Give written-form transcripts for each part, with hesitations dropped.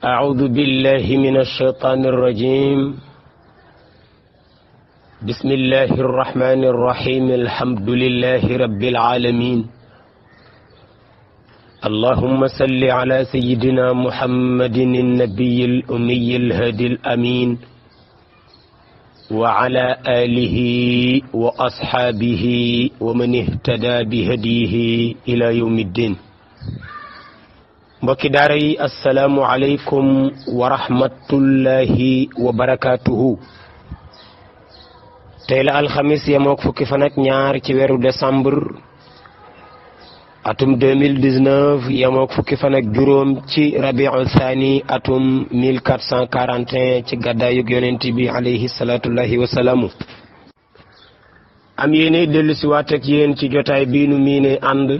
أعوذ بالله من الشيطان الرجيم. بسم الله الرحمن الرحيم. الحمد لله رب العالمين. اللهم صل على سيدنا محمد النبي الأمي الهادي الأمين وعلى آله وأصحابه ومن اهتدى بهديه إلى يوم الدين. mbokki daara yi assalaamu aleykum wa rahmatullahi wa barakaatuhu. tey la alxamis yemook fukki fan ak ñaar ci weeru décembre atum 2019 yemook fukki fan ak juróom ci rabiul thani atum 1441 ci gàddaayug yonent bi alayhi salaatullahi wa salaamu. am yéene dellu si waat ak yéen ci jotaay bii nu miine ànd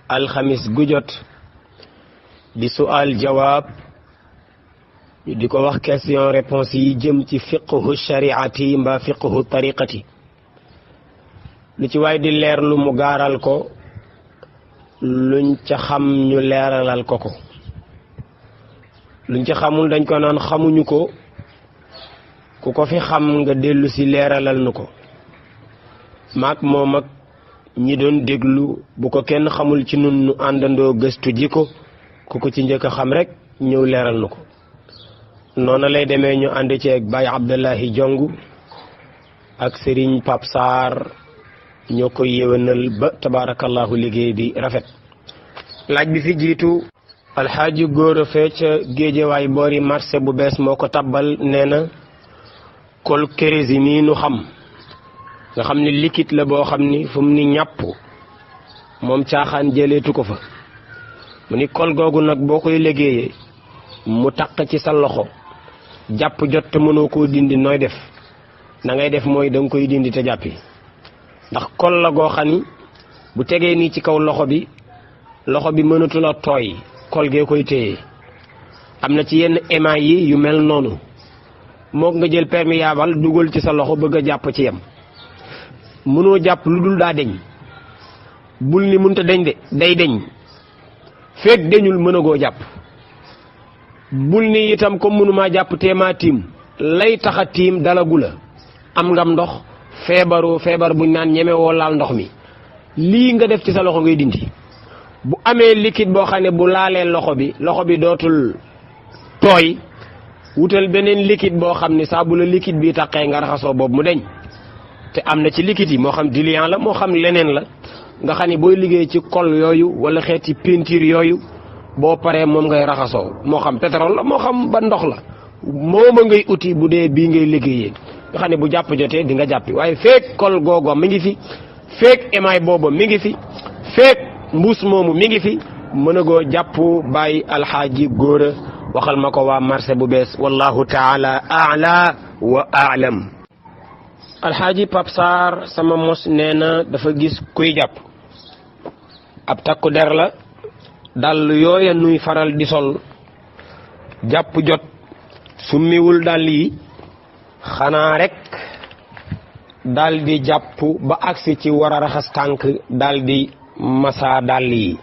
alxamis gu jot di su'al jawaab di ko wax question réponse yi jëm ci fiqhu shariati mbaa fiqhu tariqati. lu ci waay di leerlu mu gaaral ko, luñ ca xam ñu leeralal ko ko, luñ ca xamul dañ ko naan xamuñu ko, ku ko fi xam nga dellu si leeralal nu ko. maak moom ak ñi doon déglu bu ko kenn xamul ci nun nu àndandoo gëstu ji ko, ku ko ci njëkk a xam rek ñëw leeral na ko. noona lay demee ñu ànd ci ak Baye Abdullahi Jong ak Serigne Pape Sarr ñoo koy yéwénal ba tabarakallahu liggéey bi rafet. laaj bi fi jiitu alxaaji góor a fee ca géejewaay boori marché bu bees moo ko tabbal. nee na kol kérési mii nu xam nga xam ni liquide la boo xam ni fu mu ni ñàpp moom caaxaan jëleetu ko fa. mu ni kol googu nag boo koy liggéeyee mu taq ci sa loxo jàpp jot te mënoo koo dindi nooy def? na ngay def mooy da nga koy dindi te jàppi. ndax kol la goo xam ni bu tegee nii ci kaw loxo bi mënatul a tooy, kol gee koy téye. am na ci yenn émail yi yu mel noonu, mook nga jël perméable dugal ci sa loxo bëgg a jàpp ci yam, mënoo jàpp lu dul daa deñ. bul ni mënta deñ de, day deñ. feek deñul mën a goo jàpp. bul ni itam comme mënumaa jàpp teemaa tiim, lay taxa tiim dalagu la. am ngam ndox, feebar buñ naan ñeme woo laal ndox mi, lii nga def ci sa loxo ngay dindi. bu amee liquide boo xam ne bu laalee loxo bi dootul tooy, wutal beneen liquide boo xam ne saa bu la liquide bi taqee nga raxasoo boobu mu deñ. te am na ci liquide yi moo xam diluant la moo xam leneen la, nga xam ne booy liggéey ci kol yooyu wala xeeti peinture yooyu boo paree moom ngay raxasoo, moo xam pétrole la moo xam ba ndox la, mooma ngay uti bu dee bii ngay liggéeyee. nga xam ne bu jàpp jotee di nga jàppi. waaye feek kol googo mi ngi fi, feek émail booba mi ngi fi, feek mbuus moomu mi ngi fi, mën a goo jàpp. bàyyi alxaaji góora waxal ma ko waa marché bu bees. wallahu taala a'la wa a'lam. alxaaji Pape Sarr sama mos nee na dafa gis kuy jàpp, ab takku der la, dàll yooya nuy faral di sol, jàpp jot summiwul dàll yi, xanaa rek dal di jàpp ba agsi ci war a raxas tànk dal di masa dàll yi.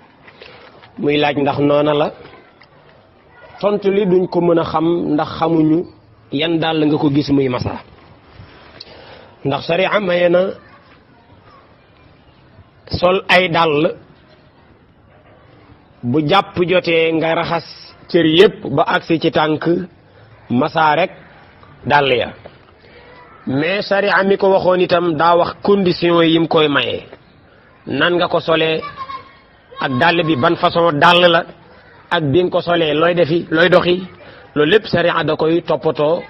muy laaj ndax noona la. tontu li duñ ko mën a xam ndax xamuñu yan dàll nga ko gis muy masa. ndax sariya maye na sol ay dàll bu jàpp jotee nga raxas cër yépp ba agsi ci tànk masa rek dàll ya. mais sariya mi ko waxoon itam daa wax condition yim koy maye. nan nga ko solee, ak dàll bi ban façon dàll la, ak bi nga ko solee looy defi looy doxi, loolu lépp sariya da koy toppatoo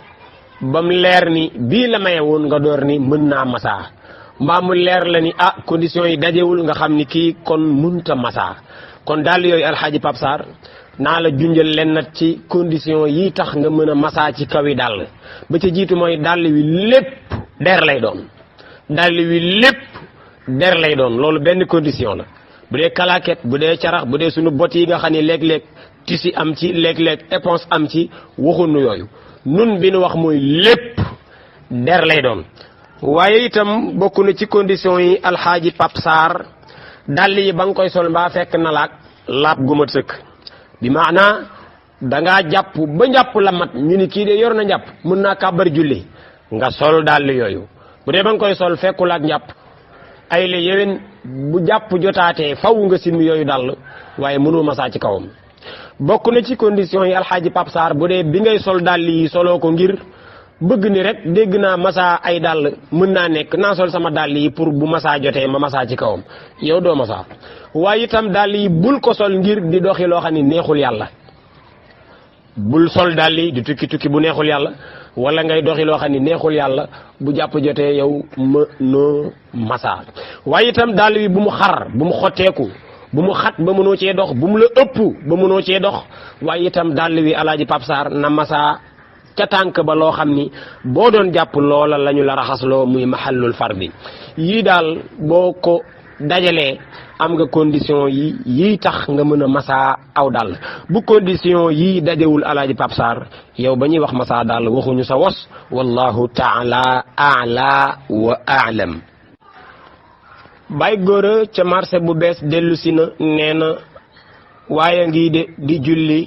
ba mu leer ni bii la maye woon nga door ni mën naa masaa. mbaa mu leer la ni condition yi dajewul nga xam ni kii kon munta masaa. kon dàll yooyu alxaaji Pape Sarr naa la junjal leen nag ci condition yi tax nga mën a masaa ci kaw yi dàll. ba ca jiitu mooy dàll wi lépp der lay doon. dàll wi lépp der lay doon, loolu benn condition la. bu dee kalaket, bu dee carax, bu dee sunu bot yi nga xam ne léeg-léeg tissu am ci, léeg-léeg éponge am ci, waxunu yooyu. nun bi nu wax mooy lépp der lay doon. waaye itam bokk na ci condition yi alxaaji Pape Sarr, dàll yi ba nga koy sol mbaa fekk na laab gu mat sëkk. bi maana dangaa jàpp ba njàpp la mat ñu ni kii de yor na njàpp mën naa kàbbar julli nga sol dàll yooyu bu dee ba nga koy sol fekkul ak njàpp ay la yéwén bu jàpp jotaatee faw nga simmi yooyu dàll waaye mënoo masaa ci kawam. bokk na ci condition yi alxaaji Pape Sarr bu dee bi ngay sol dàll yi soloo ko ngir bëgg ni rek dégg naa masaa ay dàll mën naa nekk naa sol sama dàll yi pour bu masaa jotee ma masaa ci kawam yow doo masaa. waaye itam dàll yi bul ko sol ngir di doxi loo xam ni neexul yàlla bul sol dàll yi di tukki bu neexul yàlla wala ngay doxi loo xam ni neexul yàlla bu jàpp jotee yow mënoo masaa. waaye itam dàll yi bu mu xar bu mu xotteeku bu mu xat ba mënoo cee dox bu mu la ëpp ba mënoo cee dox waaye itam dàll wi alaaji Pape Sarr na masaa ca tànk ba loo xam ni boo doon jàpp loola la ñu la raxasloo muy mahallul fardi yii daal boo ko dajalee am nga condition yii tax nga mën a masaa aw dàll. bu condition yii dajewul alaaji Pape Sarr yow ba ñuy wax masaa dàll waxuñu sa wos wallahu taala a'la wa a'lam. Baye Gora ca marché bu bees dellu si na nee na waaye ngi de di julli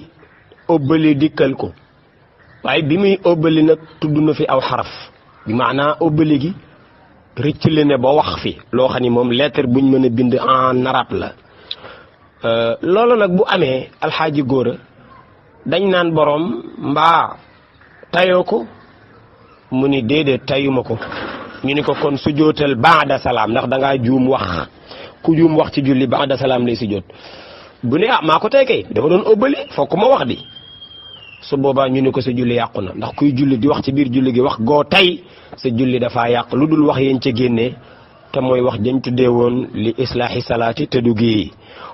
óbbali dikkal ko waaye bi muy óbbali nag tudd na fi aw xaraf bi maanaa óbbali gi rëcc le ne ba wax fi loo xam ni moom lettre buñ mën a bind en arabe la. loolu nag bu amee alxaaji Gora dañ naan borom mbaa tayoo ko mu ni déedéet tayuma ko ñu ni ko kon sujjóotal baada salaam ndax dangaa juum wax ku juum wax ci julli baada salaam lay sujjóot bu ne maa ko tey kay dafa doon óbbali fokk ma wax di su boobaa ñu ni ko sa julli yàqu na ndax kuy julli di wax ci biir julli gi wax goo tey sa julli dafa yàq lu dul wax yéen ca génnee te mooy wax dañ tuddee woon li islaahi salaati te du géey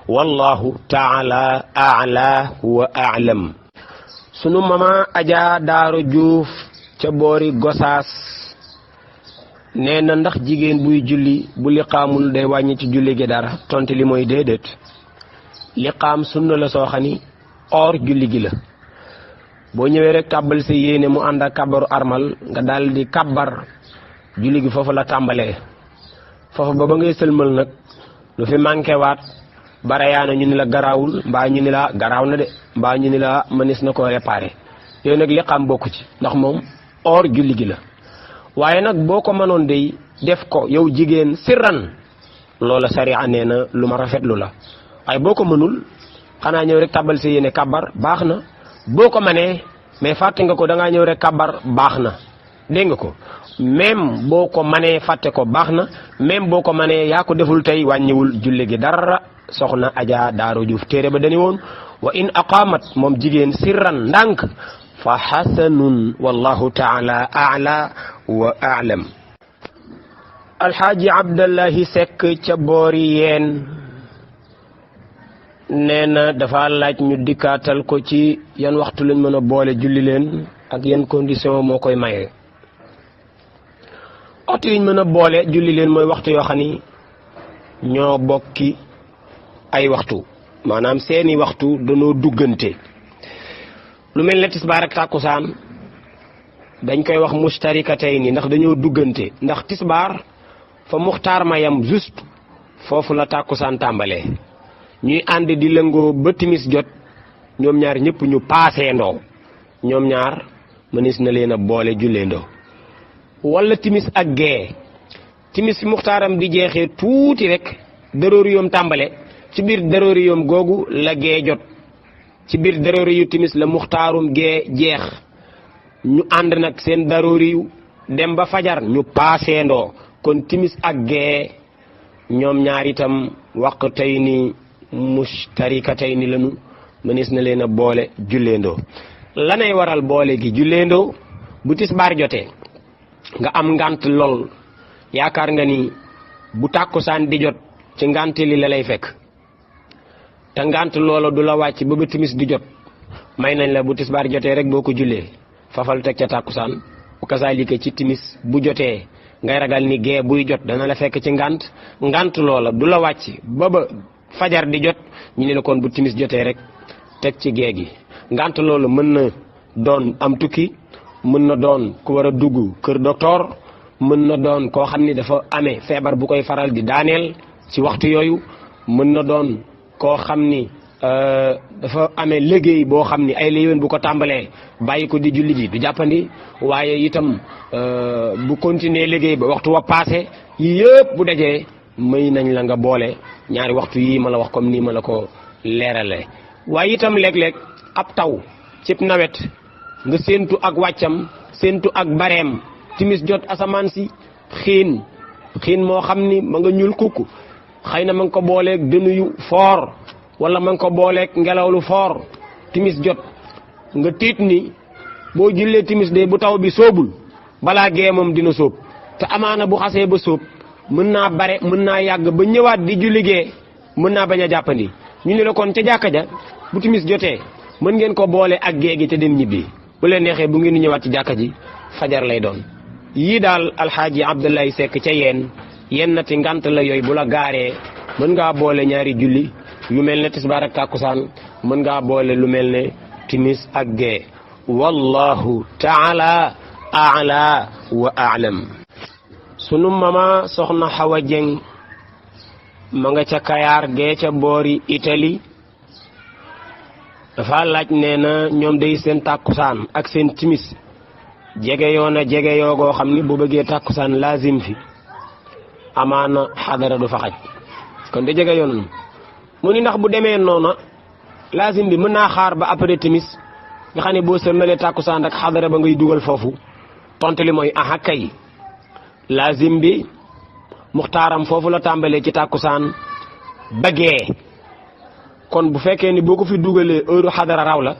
wallahu taala a'la wa a'lam. sunu mama Adja Daaro Juuf ca boori Gosaas nee na ndax jigéen buy julli bu liqaamul day wàññi ci julli gi dara tontu li mooy déedéet liqaam sunna la soo xam ni or julli gi la boo ñëwee rek kàbbal sa yéene mu ànd ak kàbbaru armal nga daal di kàbbar julli gi foofu la tàmbalee foofu ba ngay sëlmal nag lu fi manqué waat barayaana ñu ni la garaawul mbaa ñu ni la garaaw na de mbaa ñu ni la mënees na ko réparé yooyu nag liqaam bokku ci ndax moom or julli gi la. waaye nag boo ko mënoon day def ko yow jigéen sirran loola sariya nee na lu ma rafetlu la waaye boo ko mënul xanaa ñëw rek tàbbal sa yéene kàbbar baax na boo ko mënee mais fàtte nga ko da ngaa ñëw rek kàbbar baax na dégg nga ko même boo ko mënee fàtte ko baax na même boo ko mënee yaa ko deful tey wàññiwul julli gi dara. soxna Adja Daaro Juuf téere ba dañu woon wa in aqamat moom jigéen sirran ndànk fa xasanun wallahu taala a'la wa a'lam. alxaaji Abdallahi Sekk ca boori yeen nee na dafa laaj ñu dikkaatal ko ci yan waxtu lañ mën a boole julli leen ak yan condition moo koy maye. waxtu yiñ mën a boole julli leen mooy waxtu yoo xam ni ñoo bokki ay waxtu maanaam seeni waxtu dañoo duggante lu mel ne tisbaar ak tàkkusaan dañ koy wax mustarikatayni ndax dañoo duggante ndax tisbaar fa muxtaar ma yam juste foofu la tàkkusaan tàmbalee ñuy ànd di lëngoo ba timis jot ñoom ñaar ñëpp ñu paaseendoo ñoom ñaar mënees na leen a boole julleendoo wala timis ak gee timis fi muxtaaram di jeexee tuuti rek daroori yoom tàmbale ci biir daroori yoom googu la gee jot ci biir daroori yu timis la muxtaarum gee jeex ñu ànd nag seen daroori yu dem ba fajar ñu paaseendoo kon timis ak gee ñoom ñaar itam waqtayni mustarikatayni lañu mënees na leen a boole julleendoo lanay waral boole gi julleendoo bu tisbaar jotee nga am ngant lool yaakaar nga ni bu tàkkusaan di jot ci ngant li la lay fekk te ngant loola du la wàcc ba timis di jot may nañ la bu tisbaar jotee rek boo ko jullee fafal teg ca tàkkusaan bu kasaalika ci timis bu jotee ngay ragal ni gee buy jot dana la fekk ci ngant loola du la wàcc ba fajar di jot ñu ne la kon bu timis jotee rek teg ci gee gi ngant loolu mën na doon am tukki mën na doon ku war a dugg kër docteur mën na doon koo xam ni dafa amee feebar bu koy faral di daaneel ci waxtu yooyu mën na doon koo xam ni dafa amee liggéey boo xam ni ay léewén bu ko tàmbalee bàyyi ko di julli ji du jàppandi waaye itam bu continuer liggéey ba waxtu wa passé yi yëpp bu dajee may nañ la nga boole ñaari waxtu yi ma la wax comme nii ma la ko leerale waaye itam léeg-léeg ab taw cib nawet nga séentu ak wàccam séentu ak bareem timis jot asamaan si xiin moo xam ni ma nga ñuul kukk xëy na ma nga ko booleeg dënu yu foor wala ma nga ko booleeg ngelaw lu foor timis jot nga tiit ni boo jullee timis de bu taw bi soobul balaa gee moom dina sóob te amaana bu xasee ba sóob mën naa bare mën naa yàgg ba ñëwaat di julli gee mën naa bañ a jàppandi ñu ne la kon ca jàkka ja bu timis jotee mën ngeen ko boole ak gee gi te dem ñibbi bu leen neexee bu ngeen ñëwaat ci jàkka ji fajar lay doon. yii daal alxaaji Abdoulaye Seck ca yéen nati ngant la yooyu bu la gaaree mën ngaa boole ñaari julli yu mel ne tisbaar ak tàkkusaan mën ngaa boole lu mel ne timis ak gee wallahu taala a'la wa a'lam. sunu mama soxna Xawa Jeng ma nga ca Kayaar gee ca boori Italie dafa laaj nee na ñoom day seen tàkkusaan ak seen timis jege yoo goo xam ni bu bëggee tàkkusaan lazim fi amaana xadara du fa xaj kon de jege yoon mu ni ndax bu demee noona lazim bi mën naa xaar ba après timis nga xam ne boo sëlmalee tàkkusaan ak xadara ba ngay dugal foofu tontu li mooy aha kay lazim bi muxtaaram foofu la tàmbalee ci tàkkusaan bagee kon bu fekkee ni boo ko fi dugalee heure xadara raw la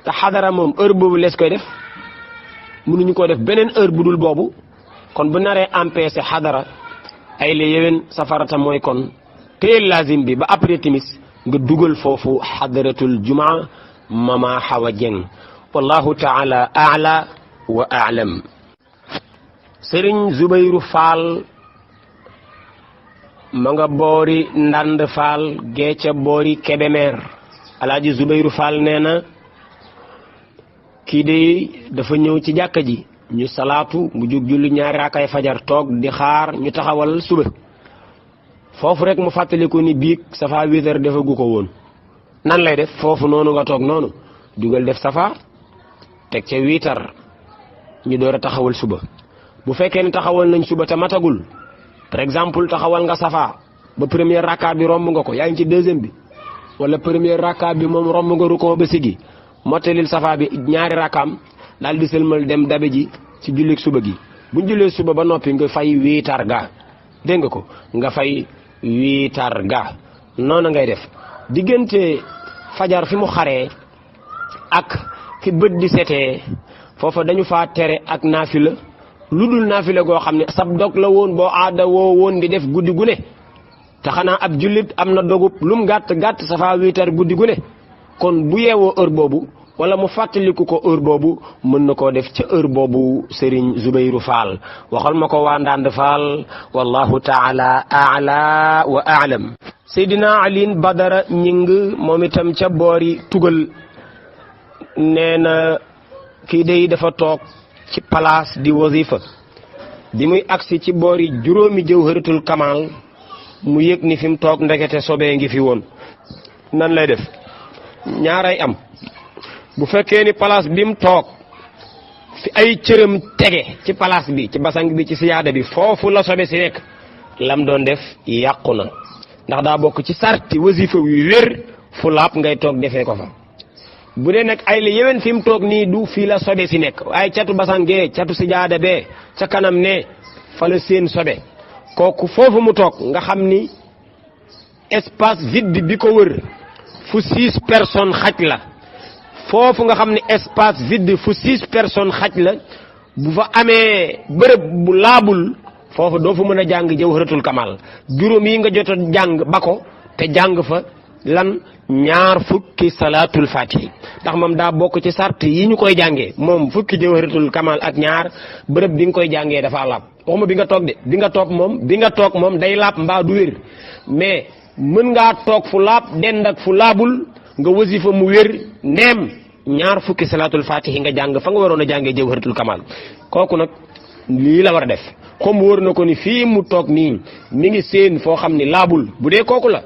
te xadara moom heure boobu lees koy def mënuñu ko def beneen heure bu dul boobu kon bu naree empêché xadara ay la yéwén safarata mooy kon téyel lazim bi ba après timis nga dugal foofu xadaratul jumaa mama Xawa Jeng wallahu taala a'la wa a'lam. Sëriñ Zubayru Faal ma nga boori Ndand Faal geeca boori Kebemer alaaji Zubayru Faal nee na kii de dafa ñëw ci jàkka ji ñu salaatu mu jug julli ñaari raakaay fajar toog di xaar ñu taxawal suba foofu rek mu fàttaliku ni biig safa witar defagu ko woon nan lay def foofu noonu nga toog noonu dugal def safa teg ca witar ñu door a taxawal suba bu fekkee ni taxawal nañ suba te matagul par exemple taxawal nga safa ba première rakka bi romb nga ko yaa ngi ci deuxième bi wala première rakka bi moom romb nga rukkoo ba sigi mottalil safa bi ñaari rakkaam daal di sëlmal dem dabe ji ci jullik suba gi buñ jullee suba ba noppi nga fay wiitar ga dégg nga ko nga fay wiitar ga noonu ngay def diggante fajar fi mu xaree ak fi bët di setee foofa dañu faa tere ak naafila lu dul naafila goo xam ne sab dog la woon boo aada woo woon di def guddi gu ne te xanaa ab jullit am na dogub lum gàtt gàtt safa wiitar guddi gu ne kon bu yeewoo heure boobu wala mu fàttaliku ko heure boobu mën na koo def ca heure boobu Serigne Zubayru Fall waxal ma ko waa Ndand Fall wallahu taala a'la wa a'lam. Seydina Alin Badara ñing moom itam ca boori tugal nee na kii day dafa toog ci place di wazifa bi muy agsi ci boori juróomi jawharatul kamal mu yëg ni fi mu toog ndekete sobee ngi fi woon nan lay def ñaaray am bu fekkee ni place bi mu toog fi ay cëram tege ci place bi ci basang bi ci siyaada bi foofu la sobe si nekk lam doon def yàqu na ndax daa bokk ci sarti wasifa wi wér fu laab ngay toog defee ko fa bu dee nag ay la yéwén fi mu toog nii du fii la sobe si nekk waaye catu basangee catu sijaada bee ca kanam ne fa la seen sobe kooku foofu mu toog nga xam ni espace vide bi ko wër fu 6 personnes xaj la foofu nga xam ni espace vide fu 6 personnes xaj la bu fa amee bërëb bu laabul foofu doo fa mën a jàng jawharatul kamal juróom yi nga jot a jàng ba ko te jàng fa lan ñaar fukki salaatul fatihi ndax moom daa bokk ci sart yi ñu koy jàngee moom fukki jawharatul kamal ak ñaar bërëb bi nga koy jàngee dafa laab waxuma bi nga toog de bi nga toog moom day laab mbaa du wér mais mën ngaa toog fu laab dend ak fu laabul nga wasifa mu wér neem ñaar fukki salaatul fatihi nga jàng fa nga waroon a jàngee jawharatul kamal kooku nag lii la war a def comme wóor na ko ni fii mu toog nii mi ngi seen foo xam ni laabul bu dee kooku la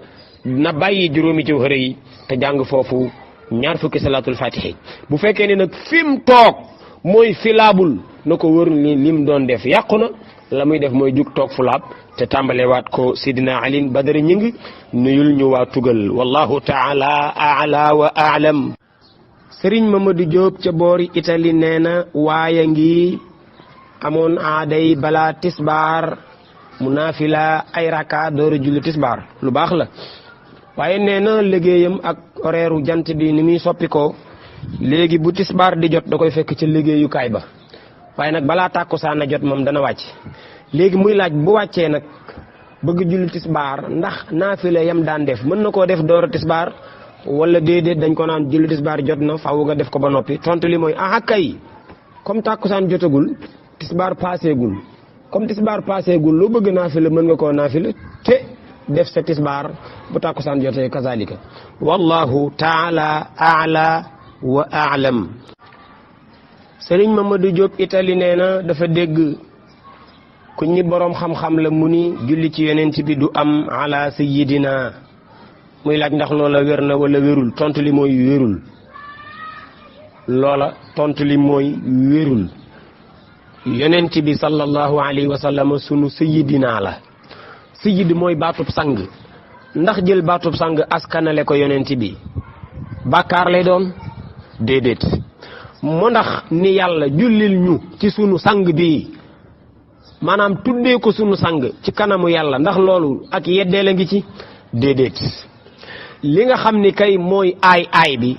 na bàyyi juróomi jawhara yi te jàng foofu ñaar fukki salaatul fatihi bu fekkee ne nag fi mu toog mooy filaabul na ko wër ni lim doon def yàqu na la muy def mooy jug toog fulaab te tàmbalewaat ko Sidina Alin Badara ñing nuyul ñu waa tugal wallahu taala a'la wa a'lam. Sëriñ Mamadou Diop ca boori Italie nee na waaye ngi amoon aaday balaa tisbaar mu naafila ay raka door a julli tisbaar lu baax la waaye nee na liggéeyam ak horaire jant bi ni muy soppi ko léegi bu tisbaar di jot da koy fekk ca liggéeyukaay ba waaye nag balaa tàkkusaan a jot moom dana wàcc léegi muy laaj bu wàccee nag bëgg julli tisbaar ndax naafila yam daan def mën na koo def door a tisbaar wala déedéet dañ ko naan julli tisbaar jot na faaw nga def ko ba noppi tontu li mooy ah kay comme tàkkusaan jotagul tisbaar paaseegul comme tisbaar paaseegul loo bëgg naafila mën nga koo naafila te def sa tisbaar bu tàkkusaan jotee kazalika wallahu taala a'la wa a'lam. Sëriñ Mamadou Diop Italie nee na dafa dégg ku ñi boroom xam-xam la mu ni julli ci yonent bi du am ala sayyidina muy laaj ndax loola wér na wala wérul tontu li mooy wérul loola tontu li mooy wérul yonent bi sallallahu alayhi wa sallam sunu sayyidina la sayyid mooy baatub sang ndax jël baatub sang askanale ko yonent bi bàkkaar lay doon déedéet moo ndax ni yàlla jullil ñu ci sunu sang bi maanaam tuddee ko sunu sang ci kanamu yàlla ndax loolu ak yeddee la ngi ci déedéet li nga xam ni kay mooy aay bi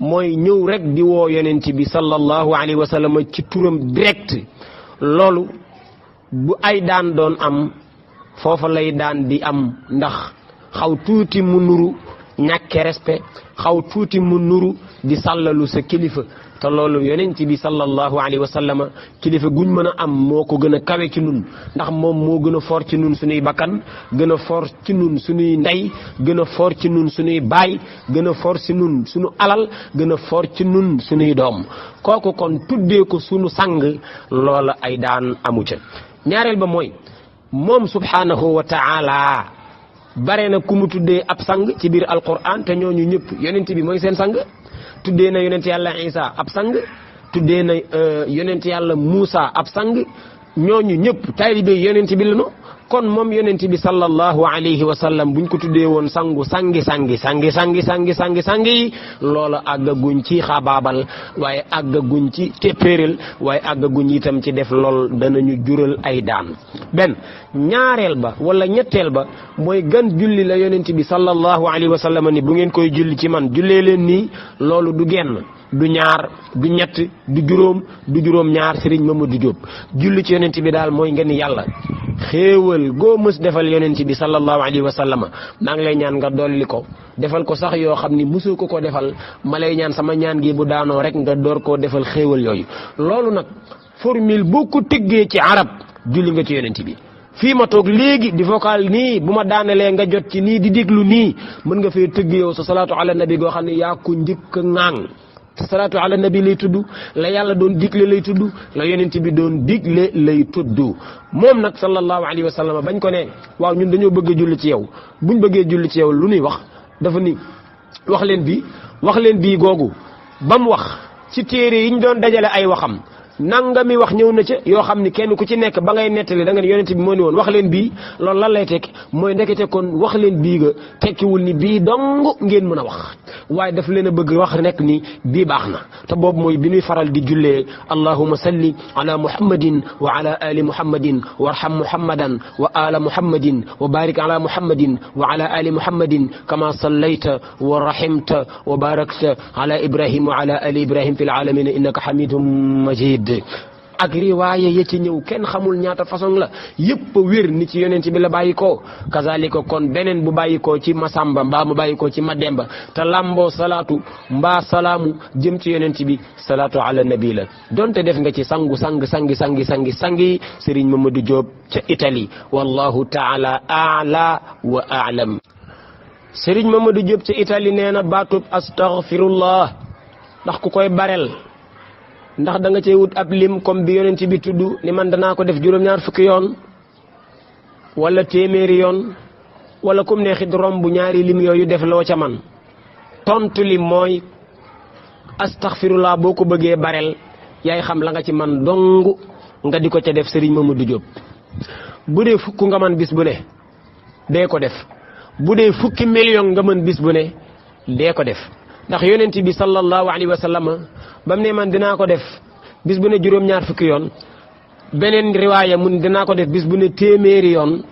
mooy ñëw rek di woo yonent bi sallallahu alayhi wa sallam ci turam direct loolu bu ay daan doon am foofa lay daan di am ndax xaw tuuti mu nuru ñàkke respect xaw tuuti mu nuru di sàllalu sa kilifa te loolu yonent bi sallallahu alayhi wa sallam kilifa guñ mën a am moo ko gën a kawe ci nun ndax moom moo gën a for ci nun suñuy bakkan gën a for ci nun suñuy ndey gën a for ci nun suñuy baay gën a for ci nun suñu alal gën a for ci nun suñuy doom kooku kon tuddee ko suñu sang loola ay daan amu ca ñaareel ba mooy moom subhanahu wa ta'ala bare na ku mu tuddee ab sang ci biir alquran te ñooñu ñëpp yonent bi mooy seen sang tuddee na yonent yàlla Isa ab sang tuddee na yonent yàlla Muusa ab sang ñooñu ñëpp taalibe yonent bi lañu kon moom yonent bi sallallahu alayhi wa sallam buñ ko tuddee woon sangu sangi loola àggaguñ ci xabaabal waaye àggaguñ ci téppéeral waaye àggaguñ itam ci def lool danañu jural ay daan benn ñaareel ba wala ñetteel ba mooy gan julli la yonent bi sallallahu alayhi wa sallam ni bu ngeen koy julli ci man jullee leen nii loolu du genn du ñaar du ñett du juróom ñaar Sëriñ Mamadou Diop julli ci yonent bi daal mooy nga ni yàlla xéewal goo mës defal yonent bi sallallahu alayhi wa sallam maa ngi lay ñaan nga dolli ko defal ko sax yoo xam ni mosoo ko defal ma lay ñaan sama ñaan gi bu daanoo rek nga door koo defal xéewal yooyu loolu nag formule boo ko tëggee ci arab julli nga ci yonent bi fii ma toog léegi di vocal nii bu ma daanelee nga jot ci nii di déglu nii mën nga fee tëgg yow sa salaatu ala nabi goo xam ne yaa ko njëkk a ŋaang salaatu ala nabi lay tudd la yàlla doon digle lay tudd la yonent bi doon digle lay tudd moom nag sallallahu alayhi wa sallam bañ ko ne waaw ñun dañoo bëgg a julli ci yow buñ bëggee julli ci yow lu ñuy wax dafa ni wax leen bii googu ba mu wax ci téere yi ñu doon dajale ay waxam nangami wax ñëw na ca yoo xam ni kenn ku ci nekk ba ngay nettali da nga ne yonent bi moo ni woon wax leen bii loolu lan lay tekki mooy ndekete kon wax leen bii ga tekkiwul ni bii dong ngeen mën a wax waaye daf leen a bëgg wax rek ni bii baax na te boobu mooy bi ñuy faral di jullee allahumma salli ala muhammadin wa ala ali muhammadin warham muhammadan wa ala muhammadin wa barik ala muhammadin wa ala ali muhammadin kama sallayta wa rahimta wa barakta ala ibrahim wa ala ali ibrahim fil alamin innaka hamidum majid ak riwaaya ya ci ñëw kenn xamul ñaata façon la yëpp wér ni ci yonent bi la bàyyi ko kazalika kon beneen bu bàyyi ko ci masamba mbaa mu bàyyi ko ci mademba te lamboo salaatu mbaa salaamu jëm ci yonent bi salaatu ala nabi la donte def nga ci sangi Serigne Mamadou Diop ca Italie wallahu taala a'la wa a'lam. Serigne Mamadou Diop ca Italie nee na baatub astaghfirullah ndax ku koy barel ndax da nga cey wut ab lim comme bi yonent bi tudd ni man danaa ko def juróom-ñaar fukki yoon wala téeméeri yoon wala kum neexit romb ñaari lim yooyu def loo ca man tontu li mooy astaghfirullah boo ko bëggee bareel yaay xam la nga ci man dong nga di ko ca def Serigne Mamadou Diop bu dee fukk nga man bis bu ne dee ko def bu dee fukki million nga mën bis bu ne dee ko def ndax yonent bi sallallahu alayhi wa sallam bam ne man dinaa ko def bis bu ne juróom-ñaar fukki yoon beneen riwaaya mun dinaa ko def bis bu ne téeméeri yoon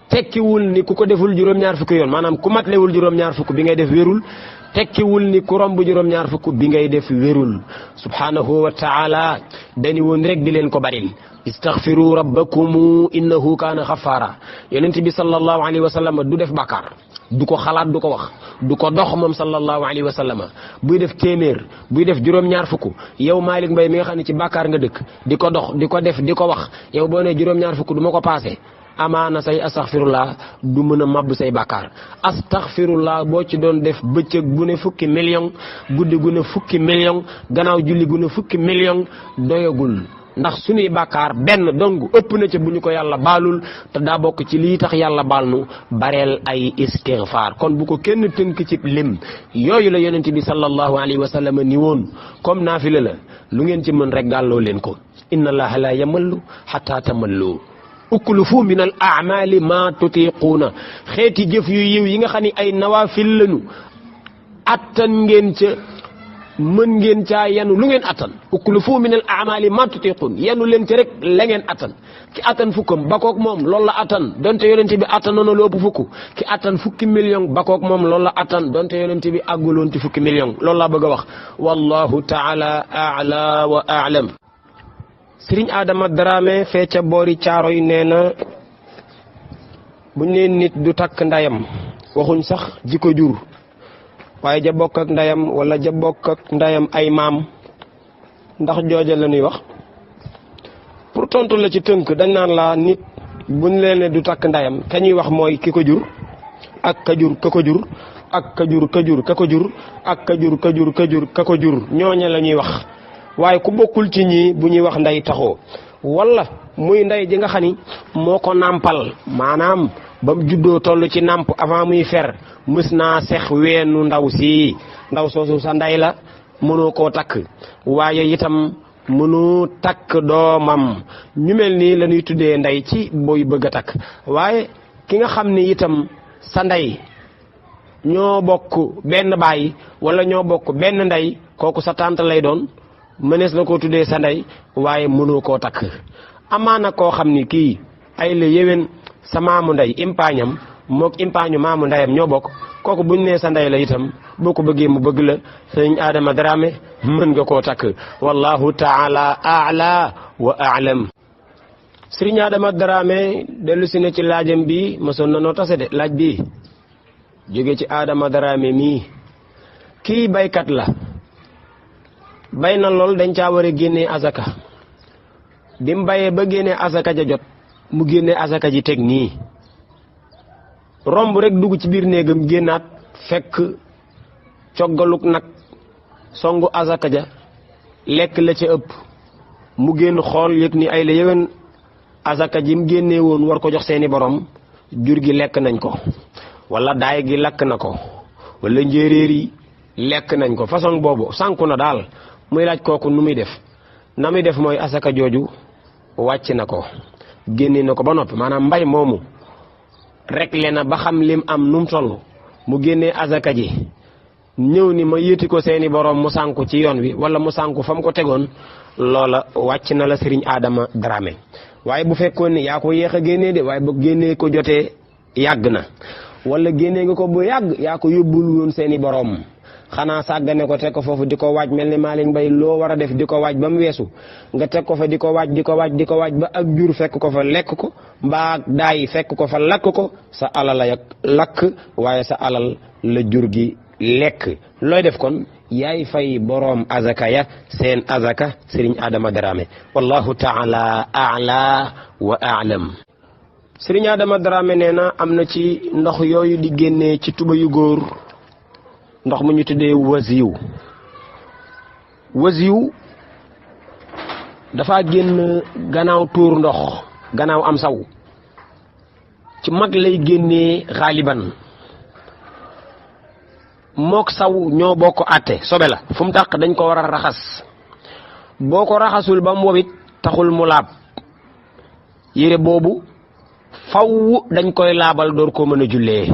tekkiwul ni ku ko deful juróom-ñaar fukki yoon maanaam ku matlewul juróom-ñaar fukk bi ngay def wérul tekkiwul ni ku romb juróom-ñaar fukk bi ngay def wérul subhanahu wa taala dañu woon rek di leen ko baril istaghfiru rabbakum innahu kaana xafaara yonent bi sallallahu alayhi wa sallam du def bàkkaar du ko xalaat du ko wax du ko dox moom sallallahu alayhi wa sallam buy def téeméer buy def juróom-ñaar fukk yow Malick Mbaye mi nga xam ne ci bàkkaar nga dëkk di ko dox di ko def di ko wax yow boo nee juróom-ñaar fukk du ma ko paase amaana say astaghfirullah du mën a màbb say bàkkaar astaghfirullah boo ci doon def bëccëg bu ne fukki million guddi gu ne fukki million gannaaw julli gu ne fukki million doyagul ndax suñuy bàkkaar benn dong ëpp na ca bu ñu ko yàlla baalul te daa bokk ci lii tax yàlla baal nu bareel ay istighfar kon bu ko kenn tënk ci lim yooyu la yonent bi sallallahu alayhi wa sallam ni woon comme naafila la lu ngeen ci mën rek gàlloo leen ko inna allaha la yamallu hatta tamallu uklufu min al a'mali ma tutiquuna xeeti jëf yu yiw yi nga xam ne ay nawaafil lañu attan ngeen ca mën ngeen caa yanu lu ngeen attan uklufu min al a'mali ma tutiquun yanu leen ci rek la ngeen attan ki attan fukkam bakook moom loolu la attan donte yonente bi attanoon na lu ëpp fukk ki attan fukki million bakook moom loolu la attan donte yonente bi àgguloon ci fukki million loolu laa bëgg a wax wallahu taala a'la wa a'lam Sëriñ Adama Dramé fee ca boori caaro yi nee na buñ nee nit du takk ndayam waxuñ sax ji ko jur waaye ja bokk ak ndayam wala ja bokk ak ndayam ay maam ndax jooja la ñuy wax pour tontu la ci tënk dañ naan la nit buñ leen ne du takk ndayam ka ñuy wax mooy ki ko jur ak ka jur ka ko jur ak ka jur ka jur ka ko jur ak ka jur ka jur ka jur ka ko jur ñooña la ñuy wax waaye ku bokkul ci ñii bu ñuy wax nday taxoo wala muy nday ji nga xam ni moo ko nàmpal maanaam ba mu juddoo toll ci nàmp avant muy fer mës naa sex weenu ndaw si ndaw soosu sa nday la mënoo koo takk waaye itam mënoo takk doomam ñu mel nii la ñuy tuddee nday ci booy bëgg a takk waaye ki nga xam ni itam sa nday ñoo bokk benn baay wala ñoo bokk benn nday kooku sa tante lay doon mënees na koo tuddee sa ndey waaye mënoo koo takk amaana koo xam ni kii ay la yéwén sa maamu ndey impaañam mook impaañu maamu ndeyam ñoo bokk kooku buñ nee sa ndey la itam boo ko bëggee mu bëgg la sëñ Adama Dramé mën nga koo takk wallahu taala a'la wa a'lam sëriñ Adama Dramé dellu si ne ci laajam bi mosoon na noo tase de laaj bi jóge ci Adama Dramé mii kii baykat la bay na lool dañ caa war a génnee azaka bi mu bayee ba génnee azaka ja jot mu génnee azaka ji teg nii romb rek dugg ci biir néegam génnaat fekk coggaluk nag songu azaka ja lekk la ca ëpp mu génn xool yëg ni ay la yéwén azaka ji mu génnee woon war ko jox seeni borom jur gi lekk nañ ko wala daay gi lakk na ko wala njéeréer yi lekk nañ ko façon boobu sànku na daal muy laaj kooku nu muy def na muy def mooy asaka jooju wàcc na ko génne na ko ba noppi maanaam mbay moomu rek le na ba xam lim am nu mu toll mu génnee asaka ji ñëw ni ma yéeti ko seeni borom mu sànku ci yoon wi wala mu sànku fa mu ko tegoon loola wàcc na la Serigne Adama Dramé waaye bu fekkoon ni yaa ko yéex a génnee de waaye bu génnee ko jotee yàgg na wala génnee nga ko bu yàgg yaa ko yóbbul woon seeni borom xanaa sàggane ko teg ko foofu di ko waaj mel ni Malick Mbaye loo war a def di ko waaj ba mu weesu nga teg ko fa di ko waaj di ko waaj di ko waaj ba ak jur fekk ko fa lekk ko mbaa daay fekk ko fa lakk ko sa alal la lakk waaye sa alal la jur gi lekk looy def kon yaay fay boroom azaka ya seen azaka Serigne Adama Dramé wallahu taala a'la wa a'lam Serigne Adama Dramé nee na am na ci ndox yooyu di génnee ci tuba yu góor ndox mu ñu tuddee wasiw dafa génn gannaaw tuur ndox gannaaw am saw ci mag lay génnee xaaliban mook saw ñoo bokk àtte sobe la fu mu tàq dañ ko war a raxas boo ko raxasul ba mu wobit taxul mu laab yére boobu faw dañ koy laabal door koo mën a jullee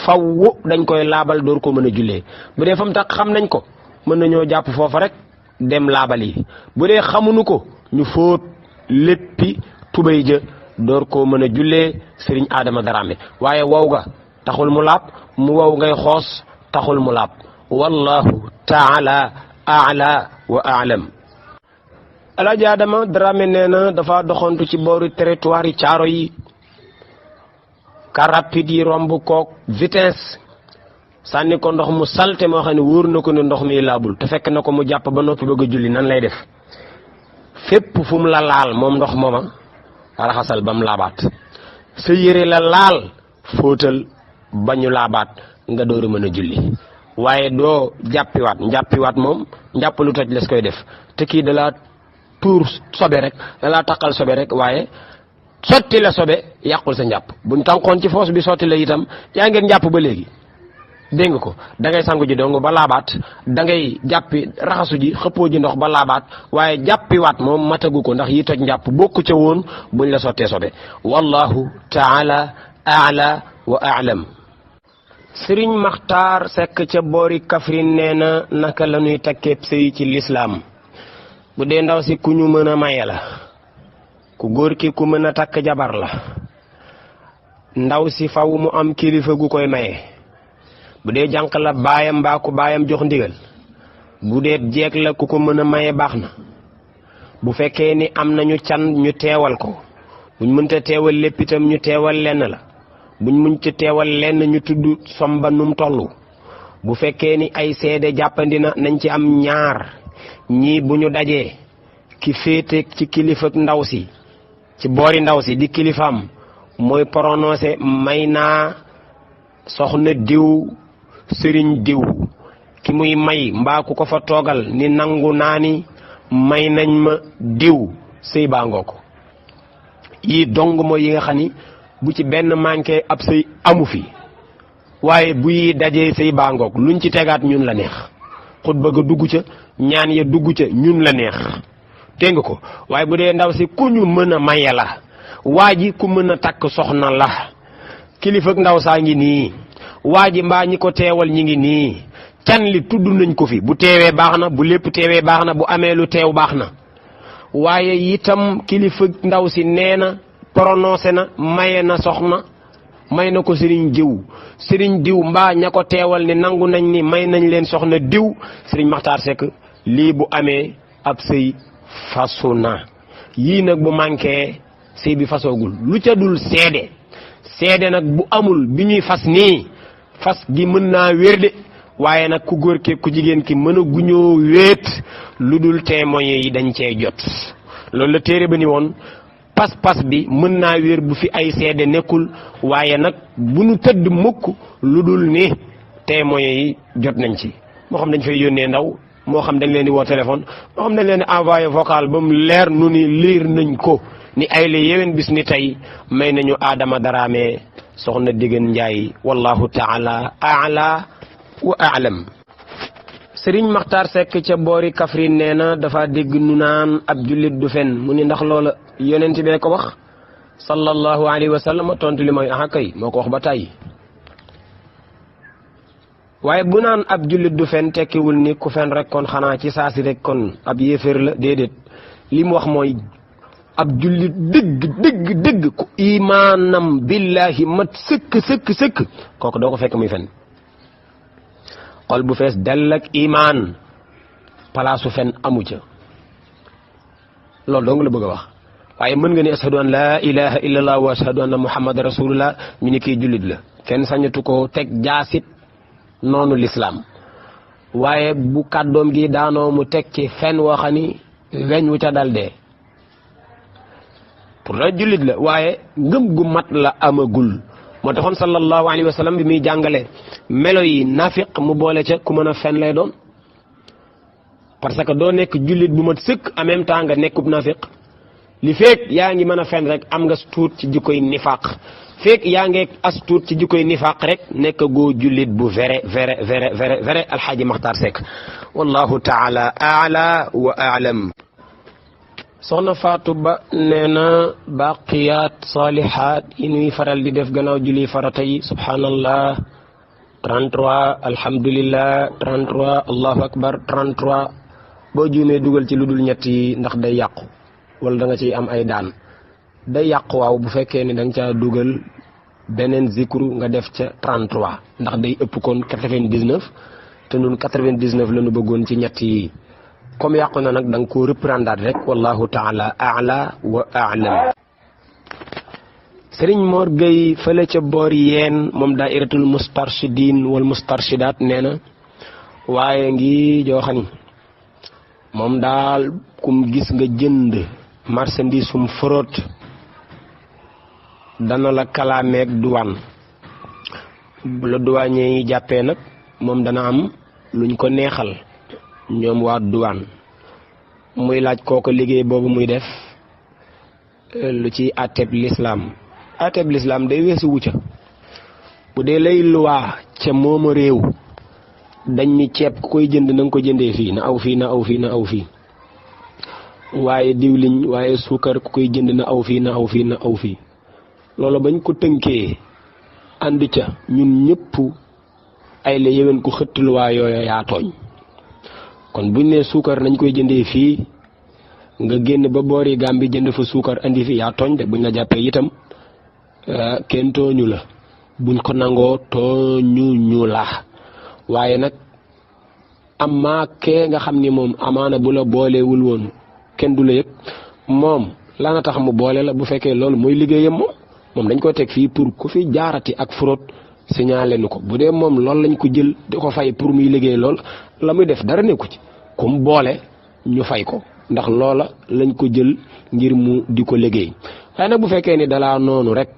faw dañ koy laabal door koo mën a jullee bu dee fa mu tàq xam nañ ko mën nañoo jàpp foofa rek dem laabal yi bu dee xamuñu ko ñu fóot léppi tubéy ja door koo mën a jullee sëriñ Adama Dramé waaye wow ga taxul mu laab mu wow ngay xoos taxul mu laab wallahu taala aala wa aalam. Alaaji Adama Dramé nee na dafa doxantu ci booru territoire yi caaro yi car rapide yi romb kook vitesse sànni ko ndox mu salte moo xam ne wóor na ko ne ndox mi laabul te fekk na ko mu jàpp ba noppi bëgg a julli nan lay def fépp fu mu la laal moom ndox mooma raxasal ba mu laabaat sa yére la laal fóotal ba ñu laabaat nga door a mën a julli waaye doo njàppiwaat moom njàpp lu toj les koy def te kii da laa tuur sobe rek da laa taqal sobe rek waaye sotti la sobe yàqul sa njàpp buñ tànqoon ci foos bi sotti la itam yaa ngeen njàpp ba léegi dégg nga ko da ngay sangu ji dong ba laabaat da ngay jàppi raxasu ji xëppoo ji ndox ba laabaat waaye jàppiwaat moom matagu ko ndax yi toj njàpp bokku ca woon buñ la sottee sobe wallahu taala aala wa aalam. Sëriñ Maxtaar Sekk ca boori Kaffrine nee na naka la ñuy takkeeb sëy ci lislaam bu dee ndaw si ku ñu mën a maye la ku góor ki ku mën a takk jabar la ndaw si faw mu am kilifa gu koy maye bu dee jànq la baayam mbaa ku baayam jox ndigal bu dee jeeg la ku ko mën a maye baax na bu fekkee ni am nañu can ñu teewal ko buñ mënta teewal lépp itam ñu teewal lenn la buñ muñ ci teewal lenn ñu tudd somba num tollu bu fekkee ni ay seede jàppandi na nañ ci am ñaar ñii bu ñu dajee ki féete ci kilifa ndaw si ci boori ndaw si di kilifaam mooy prononcé may naa soxna diw sëriñ diw ki muy may mbaa ku ko fa toogal ni nangu naa ni may nañ ma diw sëy baa ngoo ko yii dong mooy yi nga xam ni bu ci benn manqué ab sëy amu fi waaye bu yi dajee sëy baa ngoog luñ ci tegaat ñun la neex xutba ga dugg ca ñaan ya dugg ca ñun la neex dégg nga ko waaye bu dee ndaw si ku ñu mën a maye la waa ji ku mën a takk soxna la kilifa ak ndaw saa ngi nii waa ji mbaa ñi ko teewal ñi ngi nii can li tudd nañ ko fi bu teewee baax na bu lépp teewee baax na bu amee lu teew baax na waaye itam kilifa ndaw si nee na prononcé na maye na soxna may na ko sëriñ diw mbaa ña ko teewal ni nangu nañ ni may nañ leen soxna diw sëriñ Maxtaar Sekk lii bu amee ab sëy fasu na yii nag bu manqué sëy bi fasoogul lu ca dul seede nag bu amul bi ñuy fas nii fas gi mën naa wér de waaye nag ku góor ki ku jigéen ki mën a guñoo wéet lu dul témoin yi dañ cee jot loolu la téere ba ni woon pas-pas bi mën naa wér bu fi ay seede nekkul waaye nag bu nu tëdd mukk lu dul ni témoin yi jot nañ ci moo xam dañ fay yónnee ndaw moo xam dañ leen di woo téléphone moo xam dañ leen di envoyé vocal ba mu leer nu ni liir nañ ko ni ay la yéwén bis ni tey may nañu Adama Dramé soxna Digeen Njaay wallahu taala aala wa aalam. Sëriñ Maxtaar Sekk ca boori Kaffrine nee na dafa dégg nu naan ab jullit du fen mu ni ndax loola yonent bee ko wax sallallahu alayhi wa sallam tontu li mooy aha kay moo ko wax ba tàyyi waaye bu naan ab jullit du fen tekkiwul ni ku fen rek kon xanaa ci saasi rek kon ab yéeféer la déedéet li mu wax mooy ab jullit dëgg ku imaanam billahi mat sëkk kooku doo ko fekk muy fen xol bu fees dell ak imaan palaasu fen amu ca loolu dong la bëgg a wax waaye mën nga ne ashadu an laa ilaha illallah wa ashadu anna muhammad rasulullah ñu ni kii jullit la kenn sañatu ko teg jaasit noonu lislaam waaye bu kàddoom gi daanoo mu teg ci fen woo xam ni weñ wu ca dal dee pour la jullit la waaye ngëm gu mat la amagul moo taxoon sallallahu alayhi wa sallam bi muy jàngale melo yi nafiq mu boole ca ku mën a fen lay doon parce que doo nekk jullit bu mat sëkk en même temps nga nekkub nafiq li feek yaa ngi mën a fen rek am nga tuut ci jikkoy nifaaq feek yaa ngi as tuut ci jikkoy nifaaq rek nekk goo jullit bu vrai alxaaji Maxtaar Seck wallahu taala aala wa aalam. soxna Fatou Ba nee na baqiyaat saalihaat yi nuy faral di def gannaaw julli farata yi subhanallah 33 alhamdulillah 33 allahu akbar 33 boo juumee dugal ci lu dul ñett yi ndax day yàqu wala da nga ciy am ay daan. day yàqu waaw bu fekkee ne da nga caa dugal beneen zikru nga def ca 33 ndax day ëpp kon 99 te nun 99 la ñu bëggoon ci ñett yi. comme yàqu na nag da nga koo reprendre rek wallahu taala aala wa aalam. Sëriñ Mor Gueye fële ca boor yeen moom daairatul mustarshidin wal mustarshidaat nee na waaye ngi joo xam ni moom daal kum gis nga jënd marchandise sum fraude dana la kalaameeg douane bu la douanier yi jàppee nag moom dana am luñ ko neexal ñoom waa douane muy laaj kooko liggéey boobu muy def lu ci àtteeb lislaam àtteeb lislaam day weesu wucca bu dee lay luwaa ca mooma réew dañ ni ceeb ku koy jënd na nga ko jëndee fii na aw fii na aw fii na aw fii waaye diwliñ waaye suukar ku koy jënd na aw fii na aw fii na aw fii loolu bañ ko tënkee ànd ca ñun ñëpp ay la yéwén ku xëtt luwaa yooyu yaa tooñ. kon buñ ne suukar nañ koy jëndee fii nga génn ba boori Gàmbi jënd fa suukar andi fi yaa tooñ de buñ la jàppee itam kenn tooñu la buñ ko nangoo tooñu la waaye nag amaa kee nga xam ni moom amaana bu la boolewul woon kenn du la yëg moom lana tax mu boole la bu fekkee loolu mooy liggéeyam moom dañ ko teg fii pour ku fi jaarati ak fraude signalé nu ko bu dee moom loolu lañ ko jël di ko fay pour muy liggéey lool la muy def dara nekku ci comme boole ñu fay ko ndax loola lañ ko jël ngir mu di ko liggéey waaye nag bu fekkee ni dalaa noonu rek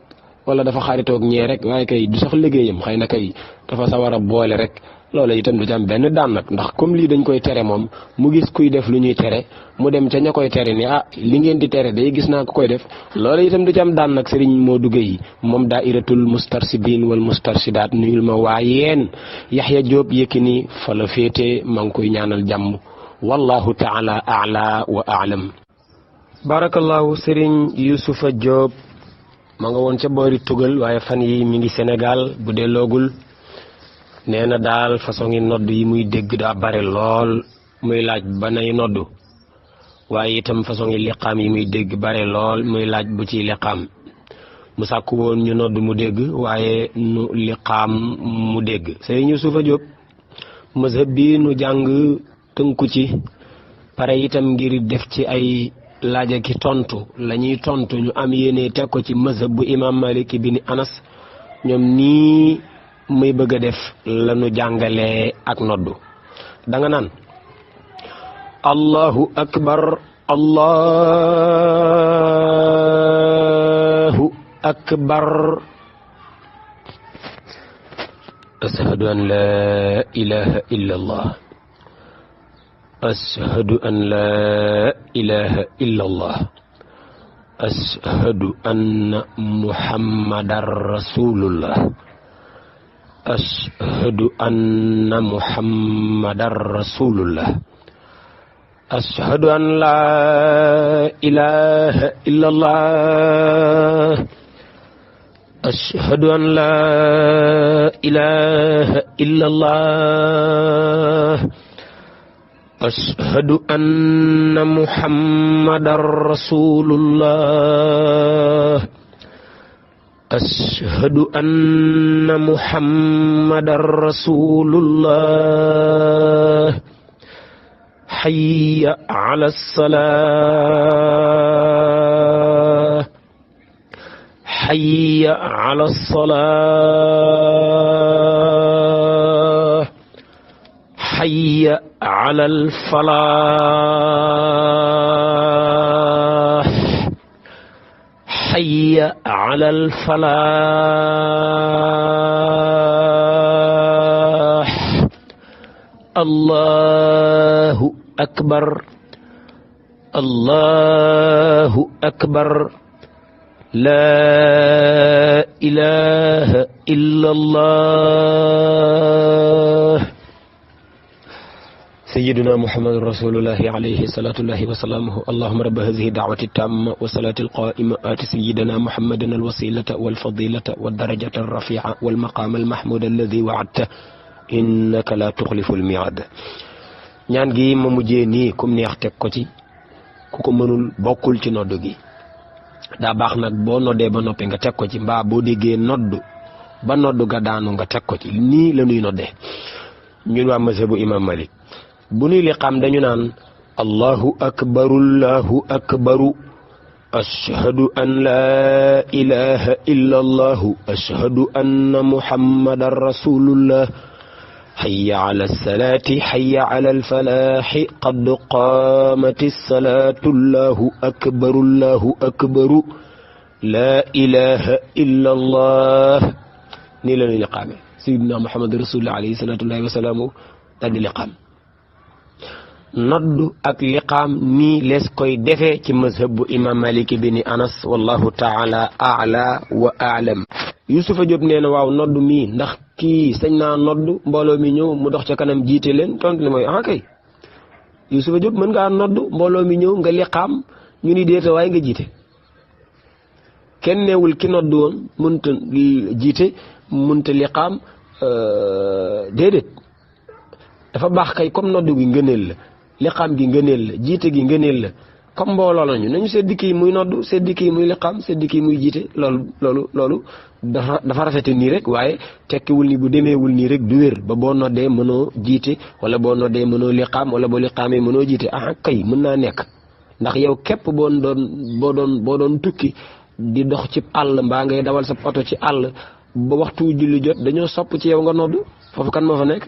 wala dafa xaritoog ñee rek waaye kay du sax liggéeyam xëy na kay dafa sawar a boole rek loola itam du ci am benn daan nag ndax comme lii dañ koy tere moom mu gis kuy def lu ñuy tere mu dem ca ña koy tere ni li ngeen di tere day gis naa ko koy def loola itam du ci am daan nag sëriñ Modou Gueye moom daairatul mustarshidin wal mustarshidaat nuyul ma waa yeen Yaxya Jóob Yékini fa la féete maa ngi koy ñaanal jàmm wallahu taala aala wa aalam. barakallahu sëriñ Yusufa Jóob ma nga woon ca boori tugal waaye fan yi mi ngi Sénégal bu dee loogul nee na daal façon ngi nodd yi muy dégg daa bare lool muy laaj ba nay noddu waaye itam façon ngi liqaam yi muy dégg bare lool muy laaj bu ci liqaam mu sàkku woon ñu nodd mu dégg waaye nu liqaam mu dégg. Sëriñ Yusufa Jóob mazhab bi nu jàng tënku ci pare itam ngir def ci ay laaj ak tontu la ñuy tontu ñu am yéene teg ko ci mazhab bu imam Malik bin Anas ñoom nii muy bëgg a def lañu jàngalee ak noddu da nga naan allahu akbar allahu akbar ashhadu an la ilaha illa allah ashhadu an la ilaha illa allah ashhadu anna muhammadan rasulullah ashhadu anna muhammadan rasulullah ashhadu an la ilaha illa allah ashhadu an la ilaha illa allah ashhadu anna muhammadan rasulullah ashhadu anna muhammadan rasulullah hayya ala salah hayya ala salah hayya ala al-falah hayya ala al-falah allahu akbar allahu akbar laa ilaha illa allah sayyiduna muhammadun rasulullahi alayhi salatullahi wa salaamuhu allahumma rabba hadhihi da'wati tamma wa salati alqa'ima ati sayyidina muhammadan alwasilata walfadilata wadarajata alrafi'a walmaqama almahmuda alladhi wa'adta innaka la tukhlifu almi'ad. ñaan gi ma mujjee nii kum neex teg ko ci, ku ko mënul bokkul ci nodd gi. daa baax nag boo noddee ba noppi nga teg ko ci, mbaa boo déggee nodd ba nodd ga daanu nga teg ko ci. nii la ñuy noddee ñun waa mazhabu imam Malik. bu nuy liqaam dañu naan allahu akbaru ashhadu an laa ilaha illa allahu ashhadu anna muhammadan rasulullah hayya ala salaati hayya ala alfalaaxi qad qaamati salaatu allahu akbaru laa ilaha illa allah. nii la ñuy liqaame sayyidina muhammad rasulullah alayhi salaatullahi wa salaamu daal di liqaam. noddu ak liqaam nii lees koy defee ci mazhab bu imam Malik bi ni Anas wallahu taala a'la wa a'lam. Yusufa Diop nee na waaw noddu mii ndax kii sañ naa noddu mbooloo mi ñëw mu dox ca kanam jiite leen? tontu li mooy kay Yusufa Diop mën ngaa noddu mbooloo mi ñëw nga liqaam ñu ni déeta waaye nga jiite. kenn neewul ki noddu woon mënta jiite mënta liqaam déedéet. dafa baax kay comme noddu gi ngëneel la, liqaam gi ngëneel la, jiite gi ngëneel la, comme mbooloo lañu nañu seddi kii muy noddu seddi kii muy liqaam seddi kii muy jiite. loolu dafa rafete nii rek, waaye tekkiwul ni bu demeewul nii rek du wér ba boo noddee mënoo jiite wala boo noddee mënoo liqaam wala boo liqaamee mënoo jiite. kay mën naa nekk, ndax yow képp boo doon tukki di dox ci àll mbaa ngay dawal sa oto ci àll ba waxtu julli jot dañoo sopp ci yow nga noddu. foofu kan moo fa nekk?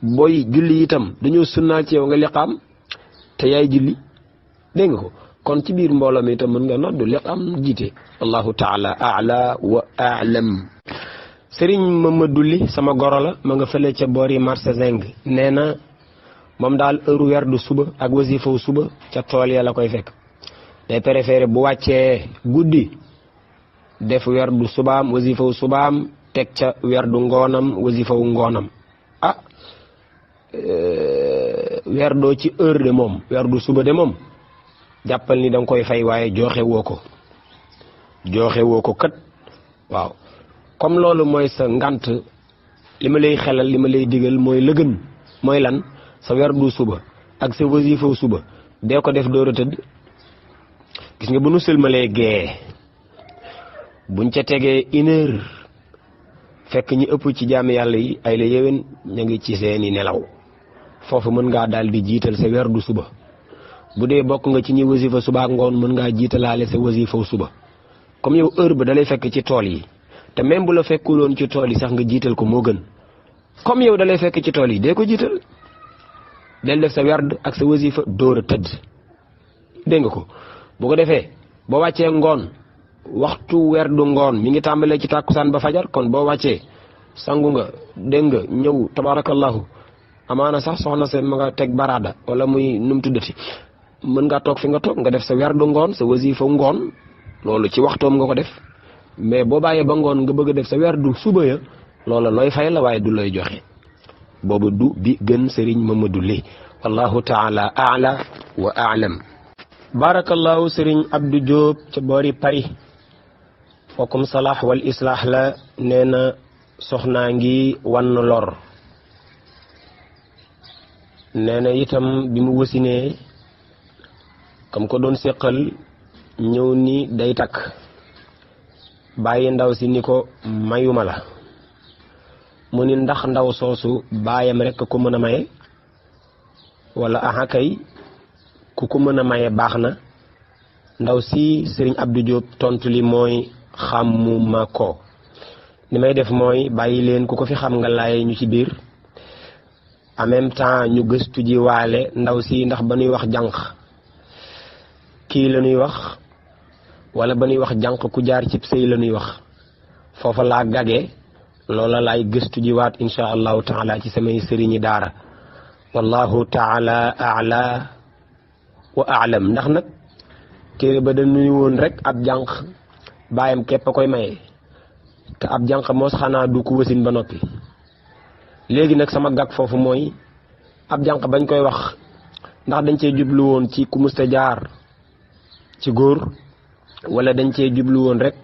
booy julli itam dañoo sunnaal ci yow nga liqaam te yaay julli, dégg nga ko. kon ci biir mbooloo mi itam mën nga noddu liqaam jiite. allahu taala a'la wa a'lam. sëriñ Mamadou Li sama goro la, ma nga fële ca boori marché Zeng. nee na moom daal heure werdu suba ak wasifaw suba ca tool ya la koy fekk. day préféré bu wàccee guddi def werdu subaam wasifaw subaam teg ca werdu ngoonam wasifaw ngoonam. werdoo ci heure de moom werdu suba de moom jàppal ni danga koy fay, waaye joxe woo ko kat. waaw comme loolu mooy sa ngant, li ma lay xelal li ma lay digal mooy la gën mooy lan? sa werdu suba ak sa wasifaw suba dee ko def door a tëdd. gis nga bu nu sëlmalee gee buñ ca tegee 1 heure fekk ñi ëpp ci jaami yàlla yi ay la yéwén ña ngi ci seeni nelaw. foofu mën ngaa daal di jiital sa werdu suba. bu dee bokk nga ci ñi wasifa suba ak ngoon mën ngaa jiitalaale sa wasifaw suba. comme yow heure ba dalay fekk ci tool yi, te même bu la fekkuloon ci tool yi sax nga jiital ko moo gën. comme yow dalay fekk ci tool yi dee ko jiital, del def sa werd ak sa wasifa dóor a tëdd. dégg nga ko. bu ko defee boo wàccee ngoon waxtu werdu ngoon mi ngi tàmbalee ci tàkkusaan ba fajar. kon boo wàccee sangu nga, dégg nga ñëw tabarakallahu, amaana sax soxna seen ma nga teg baraada wala muy num tuddati, mën ngaa toog fi nga toog nga def sa werdu ngoon sa wasifa ngoon. loolu ci waxtoom nga ko def. mais boo bàyyee ba ngoon nga bëgg a def sa werdu suba ya, loola looy fay la waaye du looy joxe. boobu du bi gën. sëriñ Mamadou Li wallahu taala a'la wa a'lam. barakallahu sëriñ Abdou Diop ca boori Paris fokkum salaax wal islaax la. nee na soxnaa ngi wann lor. nee na itam bi mu wasinee kam ko doon séqal ñëw ni day takk, bàyyi ndaw si ni ko mayuma la. mu ni ndax ndaw soosu baayam rekk ko mën a maye wala kay ku ko mën a maye baax na. ndaw si sëriñ Abdou Diop tontu li mooy xamuma ko. ni may def mooy bàyyi leen ku ko fi xam nga laay ñu ci biir, en même temps ñu gëstu ji waale ndaw si ndax ba ñuy wax jànq kii la ñuy wax wala ba ñuy wax jànq ku jaar cib sëy la ñuy wax. foofa laa gagee, loola laay gëstu ji waat insha allahu taala ci samay sëriñi daara. wallahu taala a'la wa a'lam ndax nag téere ba dañuy woon rek ab jànq baayam képp a koy maye te ab jànq moos xanaa du ku wasin ba noppi. léegi nag sama gàkk foofu mooy ab jànq bañ koy wax ndax dañ cee jublu woon ci ku musta jaar ci góor wala dañ cee jublu woon rek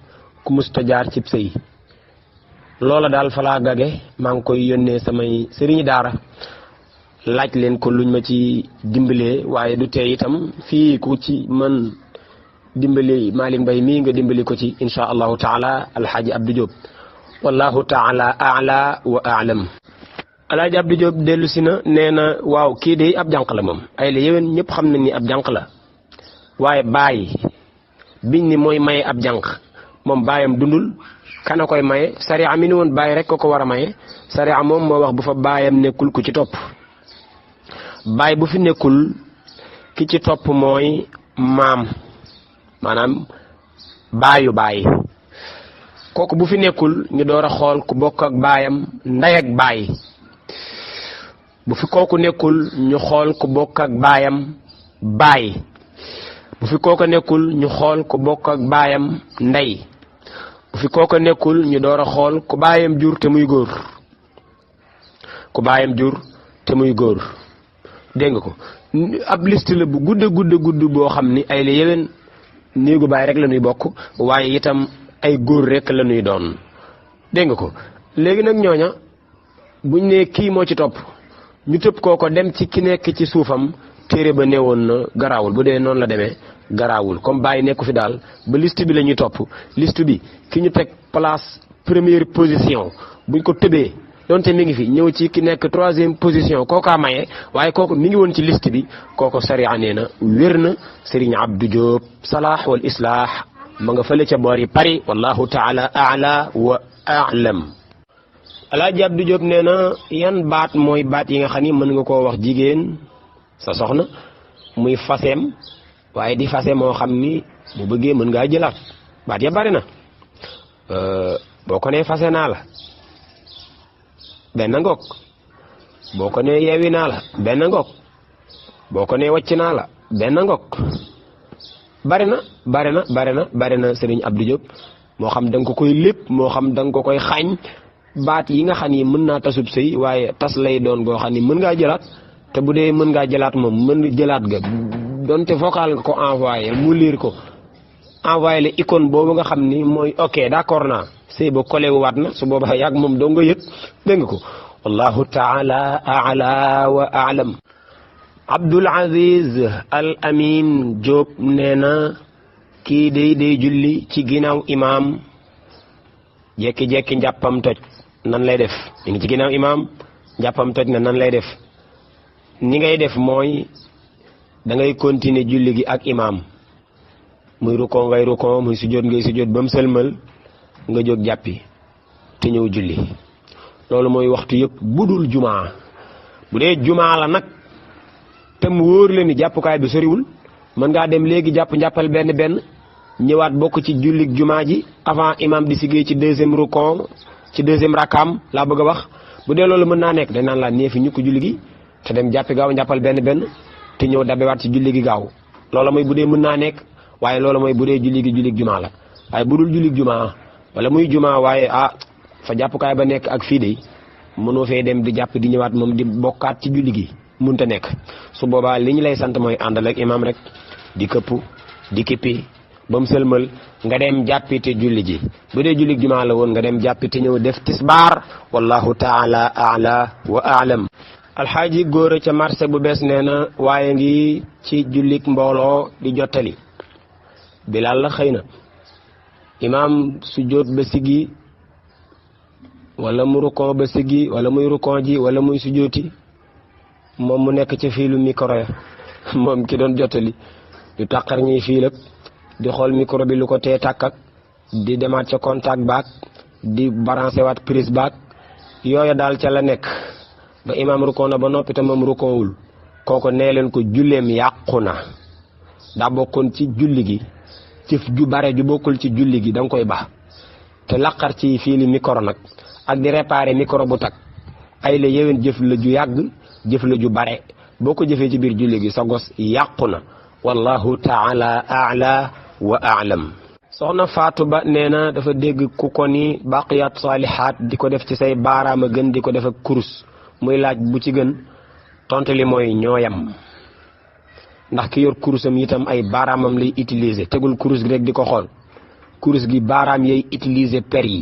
ku musta jaar cib sëy. loola daal fa laa gage maa ngi koy yónnee samay sëriñi daara laaj leen ko luñ ma ci dimbalee waaye du tee itam fii ku ci mën dimbali Malick Mbaye mii nga dimbali ko ci insha allahu taala alxaaji Abdou Diop wallahu taala a'la wa a'lam. alxaaji Abdou Diop dellu si na nee na waaw kii de ab jànq la moom ay la yéwén ñëpp xam na ni ab jànq la waaye baay biñ ni mooy maye ab jànq moom baayam dundul kana koy maye sariya mi ni woon baay rek ko war a maye sariya moom moo wax bu fa baayam nekkul ku ci topp baay bu fi nekkul ki ci topp mooy maam maanaam baayu baay kooku bu fi nekkul ñu door a xool ku bokk ak baayam ndey ak baay bu fi kooku nekkul ñu xool ku bokk ak baayam baay bu fi kooku nekkul ñu xool ku bokk ak baayam ndey bu fi kooku nekkul ñu door a xool ku baayam jur te muy góor ku baayam jur te muy góor dégg nga ko ab liste la bu gudd boo xam ni ay la yéwén néegu baay rek la ñuy bokk waaye itam ay góor rek la ñuy doon dégg nga ko. léegi nag ñooña buñ ne kii moo ci topp ñu tëb kooko dem ci ki nekk ci suufam téere ba newoon na garaawul bu dee noonu la demee garaawul comme bàyyi nekku fi daal ba liste bi la ñuy topp liste bi ki ñu teg place première position buñ ko tëbee donte mi ngi fi ñëw ci ki nekk troisième position kookaa maye waaye kooku mi ngi woon ci liste bi kooku sariya nee na wér na Serigne Abdou Diop salaax wal islaax ma nga fële ca boor yi Paris wallahu taala a'la wa a'lam. Alaaji Abdou Diop nee na yan baat mooy baat yi nga xam ni mën nga koo wax jigéen sa soxna muy faseem waaye di fase moo xam ni bu bëggee mën ngaa jëlaat baat ya bari na boo ko nee fase naa la benn ngoog boo ko nee yeewi naa la benn ngoog boo ko nee wàcc naa la benn ngoog bari na Serigne Abdou Diop moo xam da nga ko koy lépp moo xam da nga ko koy xaañ baat yi nga xam ni mën naa tasub sëy waaye tas lay doon goo xam ni mën ngaa jëlaat te bu dee mën ngaa jëlaat moom mën jëlaat ga donte vocal nga ko envoyé mu lire ko envoyé la icône boobu nga xam ni mooy ok d'accord naa sëy ba collé wu waat na su boobaa yàgg moom doo nga yëg dégg nga ko wallahu taala a'la wa a'lam. Abdul Aziz Al Amin Diop nee na kii day julli ci ginnaaw imaam jekki-jekki njàppam toj nan lay def mi ngi ci ginnaaw imaam njàppam toj na nan lay def ni ngay def mooy da ngay continuer julli gi ak imaam muy rukkoo ngay rukkoo muy sujjóot ngay sujjóot ba mu sëlmal nga jóg jàppi te ñëw julli loolu mooy waxtu yëpp budul jumaa bu dee jumaa la nag te mu wóor la ni jàppukaay bi soriwul mën ngaa dem léegi njàppal benn ñëwaat bokk ci jullik jumaa ji avant imam di siggee ci deuxième rukon ci deuxième rakam laa bëgg a wax bu dee loolu mën naa nekk dañ naan laa nee fi ñu ko julli gi te dem jàppi gaaw njàppal benn te ñëw dabewaat ci julli gi gaaw loola mooy bu dee mën naa nekk waaye loola mooy bu dee julli gi jullik jumaa la waaye bu dul jullik jumaa wala muy jumaa waaye fa jàppukaay ba nekk ak fii de mënoo fee dem di jàpp di ñëwaat moom di bokkaat ci julli gi munta nekk su boobaa li ñu lay sant mooy àndal ak imam rek di këpp di kippi ba mu sëlmal nga dem jàppi te julli ji bu dee julli jumaa la woon nga dem jàppi te ñëw def tisbaar wallahu taala a'la wa a'lam. alxaaji góor ca marché bu bees nee na waaye ngi ci jullik mbooloo di jottali bilal la xëy na imam sujjóot ba siggi wala mu rukon ba siggi wala muy rukon ji wala muy sujjóoti moom mu nekk ca fiilu micro ya moom ki doon jottali du tàqar ñiy fiil ak di xool micro bi lu ko tee tàkk ak di demaat ca contact baak di branché waat prise baak yooya daal ca la nekk ba imaam rukon na ba noppi te moom rukonwul kooko nee leen ko julleem yàqu na daa bokkoon ci julli gi jëf ju bare ju bokkul ci julli gi da nga koy baax te laqar ci fiili micro nag ak di réparer micro bu tag ay la yéwén jëf la ju yàgg jëf la ju bare boo ko jëfee ci biir julli gi sa gos yàqu na wallahu taala a'la wa a'lam. soxna Fatou Ba nee na dafa dégg ku ko ni baqiyat salihat di ko def ci say baaraam a gën di ko def ak kurus muy laaj bu ci gën. tontu li mooy ñooyam ndax ki yor kurusam itam ay baaraamam lay utiliser tegul kurus gi rek di ko xool kurus gi baaraam yay utiliser per yi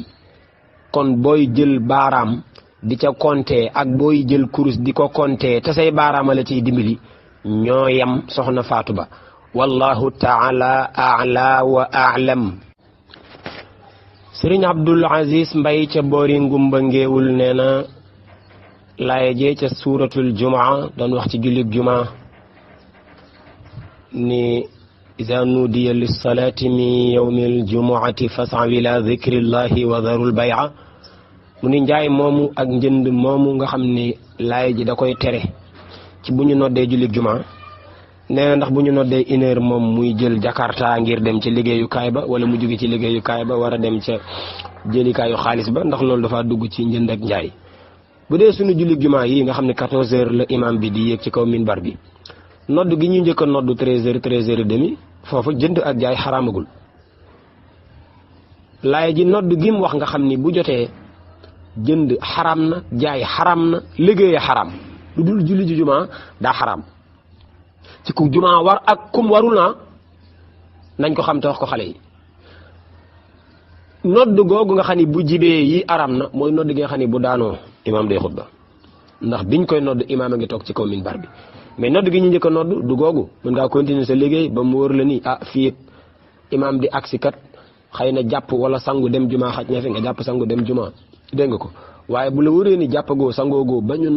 kon booy jël baaraam di ca compter ak booy jël kurus di ko compter te say baaraama la ciy dimbali ñooyam soxna Fatou Ba wallahu taala a'la wa a'lam. Sëriñ Abdul Aziz Mbay ca boori ngumba ngeewul nee na laaye jee ca suuratul jumaa doon wax ci jullit jumaa ni iza nudiya lissalaati min yawmil jumuati fas'aw ila dhikrillahi wa dharul bay'a mu ni njaay moomu ak njënd moomu nga xam ni laaye ji da koy tere ci bu ñu noddee jullit jumaa nee na ndax bu ñu noddee 1 heure moom muy jël jakarta ngir dem ci liggéeyukaay ba wala mu jóge ci liggéeyukaay ba war a dem ca jëlikaayu xaalis ba ndax loolu dafa dugg ci njënd ak njaay. bu dee suñu jullit jumaa yi nga xam ne 14 heures la imam bi di yéeg ci kaw minbar bi nodd gi ñu njëkk a nodd 13 heures 13 heures et demi foofu jënd ak jaay xaraamagul laay ji nodd gi mu wax nga xam ni bu jotee jënd xaram na jaay xaram na liggéey xaram lu dul julli ji jumaa daa xaram ci ku jumaa war ak kum warul na nañ ko xam te wax ko xale yi. nodd googu nga xam ni bu jibee yi aram na mooy nodd gi nga xam ni bu daanoo imaam day xutba ndax biñ koy nodd imaam a ngi toog ci kaw minbar bi mais nodd gi ñu njëkk a nodd du googu mën ngaa continuer sa liggéey ba mu wóor la ni fii imaam di agsi kat xëy na jàpp wala sangu dem jumaa xaj na fi nga jàpp sangu dem jumaa dégg nga ko waaye bu la wóoree ni jàppagoo sangoogoo ba ñu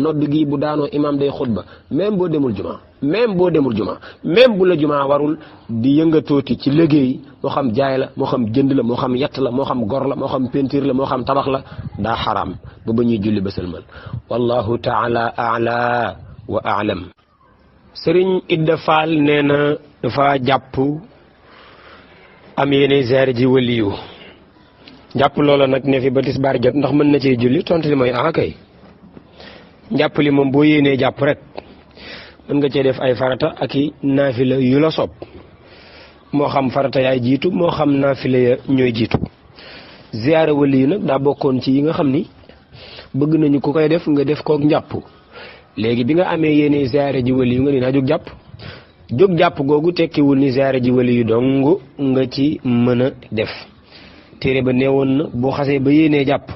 nodd gi bu daanoo imaam day xutba même boo demul jumaa même bu la jumaa warul di yëngatooti ci liggéey moo xam jaay la moo xam jënd la moo xam yett la moo xam gor la moo xam peinture la moo xam tabax la daa xaraam ba ñuy julli ba sëlmal wallahu taala a'la wa a'lam. Sëriñ Idda Fall nee na dafa jàpp am yéene ziyaare ji waliyu jàpp loola nag ne fi ba tisbaar jot ndax mën na cee julli tontu li mooy kay njàpp li moom boo yéenee jàpp rek mën nga cee def ay farata ak i naafila yu la sopp moo xam farata yaay jiitu moo xam naafila ya ñooy jiitu. ziyaare waliyu nag daa bokkoon ci yi nga xam ni bëgg nañu ku koy def nga def kook njàpp léegi bi nga amee yéene ziyaare ji waliyu nga ni naa jóg jàpp googu tekkiwul ni ziyaare ji waliyu dong nga ci mën a def. téere ba neewoon na boo xasee ba yéenee jàpp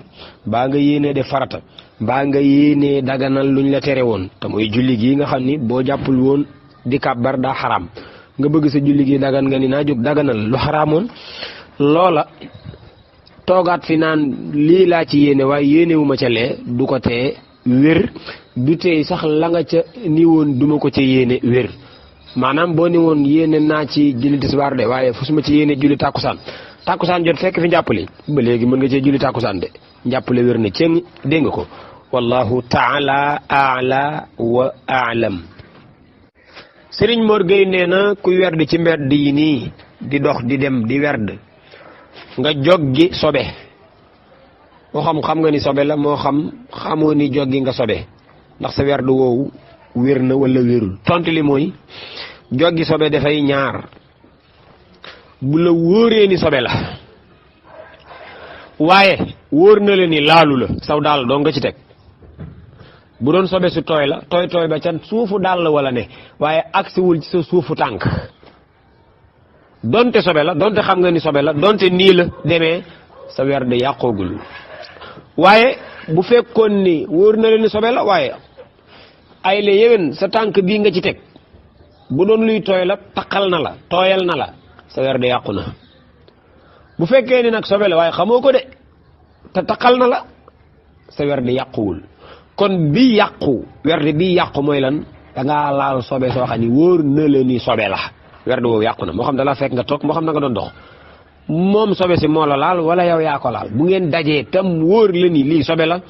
baa nga yéenee def farata baa nga yéenee daganal luñ la tere woon te mooy julli gi nga xam ni boo jàppul woon di kàbbar daa xaraam nga bëgg sa julli gi dagan nga ni naa jóg daganal lu xaraamoon loola toogaat fi naan lii laa ci yéene waaye yéenewuma ca lee du ko tee wér du tey sax la nga ca ni woon duma ko ca yéene wér maanaam boo ni woon yéene naa ci julli tisbaar de waaye fu suma ci yéene julli tàkkusaan jot fekk fi njàppali ba léegi mën nga cee julli tàkkusaan de njàppale wér na cëng dégg nga ko wallahu taala a'la wa a'lam. Sëriñ Mor Gueye nee na kuy werd ci mbedd yi nii di dox di dem di werd nga joggi sobe moo xam nga ni sobe la moo xam xamoo ni joggi nga sobe ndax sa werd woowu wér na wala wérul tontu li mooy joggi sobe dafay ñaar bu la wóoree ni sobe la waaye wóor na la ni laalu la saw daal doo nga ci teg bu doon sobe su tooy la tooy ba ca suufu daal wala ne waaye agsiwul ci sa suufu tànk donte sobe la donte xam nga ni sobe la donte nii la demee sa werd yàqoogul waaye bu fekkoon ni wóor na la ni sobe la waaye ay la yéwén sa tànk bii nga ci teg bu doon luy tooy la taqal na la tooyal na la sa werd yàqu na bu fekkee ni nag sobe la waaye xamoo ko de te taqal na la sa werd yàquwul kon bi yàqu werd bi yàqu mooy lan da ngaa laal sobe soo xam ni wóor na la ni sobe la werd woowu yàqu na moo xam dala fekk nga toog moo xam na nga doon dox moom sobe si moo la laal wala yow yaa ko laal bu ngeen dajee tam wóor la ni lii sobe la